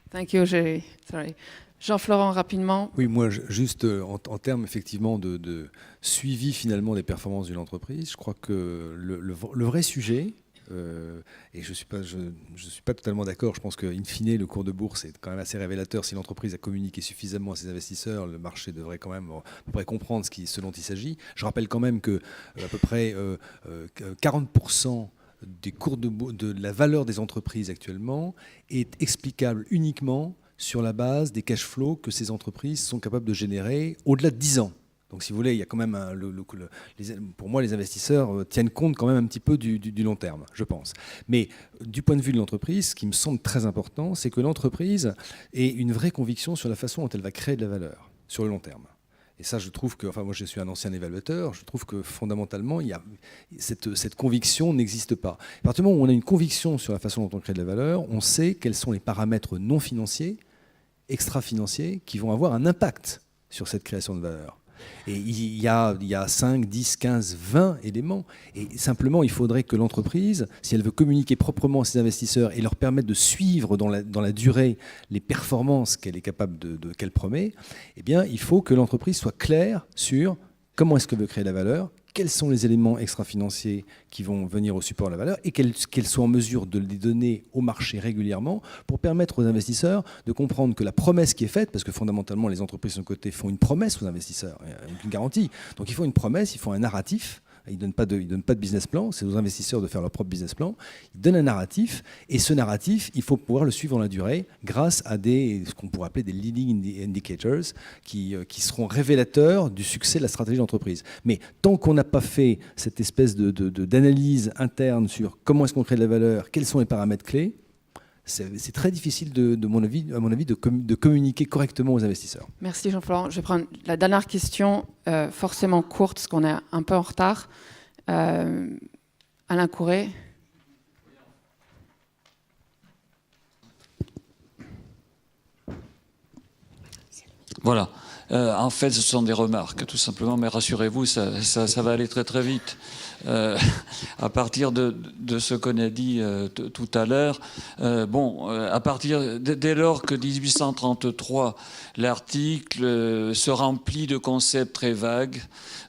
Thank you, Jerry. Sorry. Jean-Florent, rapidement. Oui, moi, juste en termes effectivement de suivi finalement des performances d'une entreprise, je crois que le vrai sujet, et je suis pas totalement d'accord, je pense qu'in fine, le cours de bourse est quand même assez révélateur. Si l'entreprise a communiqué suffisamment à ses investisseurs, le marché devrait quand même à peu près comprendre ce dont il s'agit. Je rappelle quand même que à peu près 40% des cours de la valeur des entreprises actuellement est explicable uniquement sur la base des cash flows que ces entreprises sont capables de générer au-delà de 10 ans. Donc, si vous voulez, il y a quand même pour moi, les investisseurs tiennent compte quand même un petit peu du long terme, je pense. Mais du point de vue de l'entreprise, ce qui me semble très important, c'est que l'entreprise ait une vraie conviction sur la façon dont elle va créer de la valeur sur le long terme. Et ça, je trouve que, enfin, moi, je suis un ancien évaluateur, je trouve que fondamentalement, cette conviction n'existe pas. À partir du moment où on a une conviction sur la façon dont on crée de la valeur, on sait quels sont les paramètres non financiers, extra-financiers, qui vont avoir un impact sur cette création de valeur. Et il y a 5, 10, 15, 20 éléments. Et simplement, il faudrait que l'entreprise, si elle veut communiquer proprement à ses investisseurs et leur permettre de suivre dans la durée les performances qu'elle est capable qu'elle promet, eh bien, il faut que l'entreprise soit claire sur comment est-ce qu'elle veut créer la valeur, quels sont les éléments extra-financiers qui vont venir au support de la valeur et qu'elle soit en mesure de les donner au marché régulièrement pour permettre aux investisseurs de comprendre que la promesse qui est faite, parce que fondamentalement les entreprises de son côté font une promesse aux investisseurs, une garantie. Donc il faut une promesse, il faut un narratif. Ils ne donnent pas de business plan, c'est aux investisseurs de faire leur propre business plan. Ils donnent un narratif, et ce narratif, il faut pouvoir le suivre dans la durée grâce à ce qu'on pourrait appeler des leading indicators qui seront révélateurs du succès de la stratégie d'entreprise. Mais tant qu'on n'a pas fait cette espèce d'analyse interne sur comment est-ce qu'on crée de la valeur, quels sont les paramètres clés, c'est très difficile, à mon avis, de communiquer correctement aux investisseurs. Merci Jean-Florent. Je vais prendre la dernière question, forcément courte, parce qu'on est un peu en retard. Alain Couret. Voilà. En fait, ce sont des remarques, tout simplement, mais rassurez-vous, ça va aller très très vite. À partir de ce qu'on a dit tout à l'heure, à partir dès lors que 1833, l'article se remplit de concepts très vagues,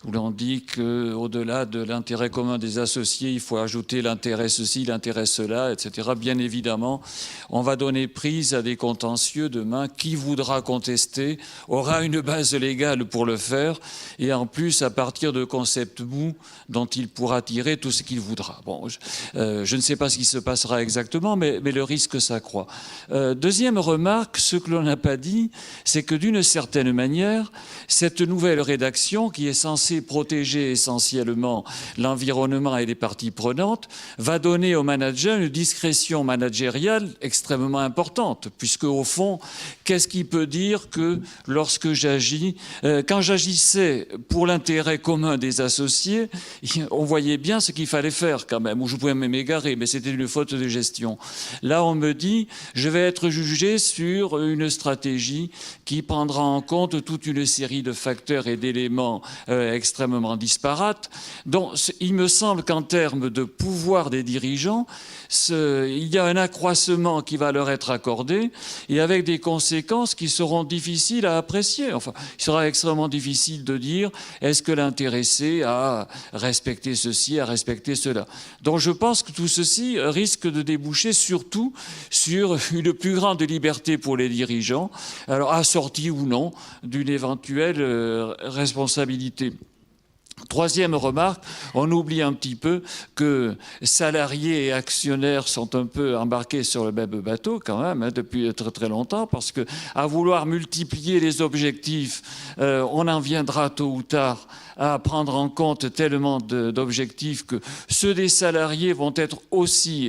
où l'on dit qu'au-delà de l'intérêt commun des associés, il faut ajouter l'intérêt ceci, l'intérêt cela, etc. Bien évidemment, on va donner prise à des contentieux demain. Qui voudra contester aura une base légale pour le faire, et en plus, à partir de concepts mous dont il pourra tirer tout ce qu'il voudra. Bon, je ne sais pas ce qui se passera exactement, mais le risque s'accroît. Deuxième remarque, ce que l'on n'a pas dit, c'est que d'une certaine manière, cette nouvelle rédaction, qui est censée protéger essentiellement l'environnement et les parties prenantes, va donner au manager une discrétion managériale extrêmement importante, puisque au fond, qu'est-ce qui peut dire que lorsque j'agis, quand j'agissais pour l'intérêt commun des associés, on voyait bien ce qu'il fallait faire quand même, ou je pouvais même m'égarer, mais c'était une faute de gestion. Là, on me dit, je vais être jugé sur une stratégie qui prendra en compte toute une série de facteurs et d'éléments extrêmement disparates. Donc, il me semble qu'en termes de pouvoir des dirigeants, il y a un accroissement qui va leur être accordé, et avec des conséquences qui seront difficiles à apprécier. Enfin, il sera extrêmement difficile de dire, est-ce que l'intéressé a respecté ceci, a respecté cela. Donc je pense que tout ceci risque de déboucher surtout sur une plus grande liberté pour les dirigeants, alors assortie ou non d'une éventuelle responsabilité. Troisième remarque, on oublie un petit peu que salariés et actionnaires sont un peu embarqués sur le même bateau quand même depuis très très longtemps, parce que à vouloir multiplier les objectifs, on en viendra tôt ou tard à prendre en compte tellement d'objectifs que ceux des salariés vont être aussi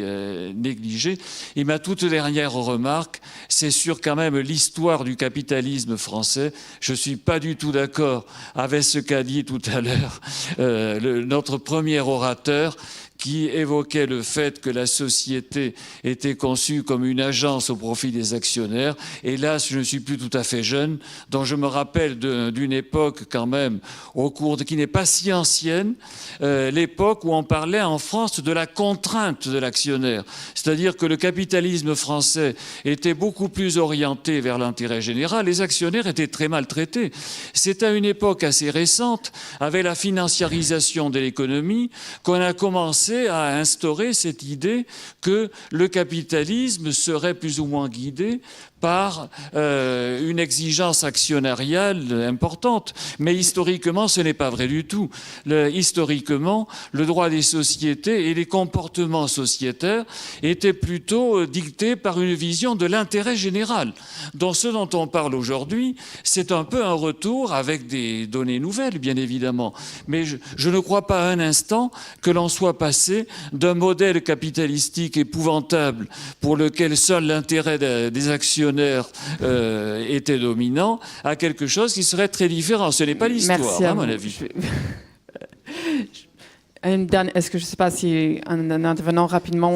négligés. Et ma toute dernière remarque, c'est sur quand même l'histoire du capitalisme français. Je ne suis pas du tout d'accord avec ce qu'a dit tout à l'heure notre premier orateur, qui évoquait le fait que la société était conçue comme une agence au profit des actionnaires. Hélas, je ne suis plus tout à fait jeune, donc je me rappelle d'une époque quand même, qui n'est pas si ancienne, l'époque où on parlait en France de la contrainte de l'actionnaire. C'est-à-dire que le capitalisme français était beaucoup plus orienté vers l'intérêt général, les actionnaires étaient très maltraités. C'est à une époque assez récente, avec la financiarisation de l'économie, qu'on a commencé commencé à instaurer cette idée que le capitalisme serait plus ou moins guidé par une exigence actionnariale importante. Mais historiquement, ce n'est pas vrai du tout. Historiquement, le droit des sociétés et les comportements sociétaires étaient plutôt dictés par une vision de l'intérêt général. Dans ce dont on parle aujourd'hui, c'est un peu un retour avec des données nouvelles, bien évidemment. Mais je ne crois pas un instant que l'on soit passé d'un modèle capitalistique épouvantable pour lequel seul l'intérêt des actionnaires était dominant à quelque chose qui serait très différent. Ce n'est pas l'histoire, à mon avis. Est-ce que je ne sais pas si un intervenant rapidement,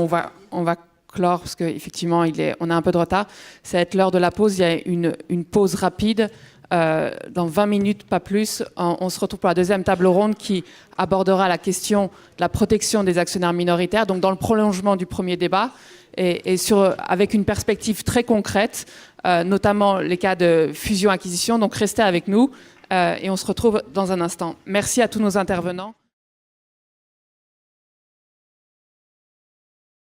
on va clore parce qu'effectivement on a un peu de retard. Ça va être l'heure de la pause. Il y a une pause rapide. Dans 20 minutes, pas plus, on se retrouve pour la deuxième table ronde qui abordera la question de la protection des actionnaires minoritaires, donc dans le prolongement du premier débat, et avec une perspective très concrète, notamment les cas de fusion-acquisition. Donc restez avec nous et on se retrouve dans un instant. Merci à tous nos intervenants.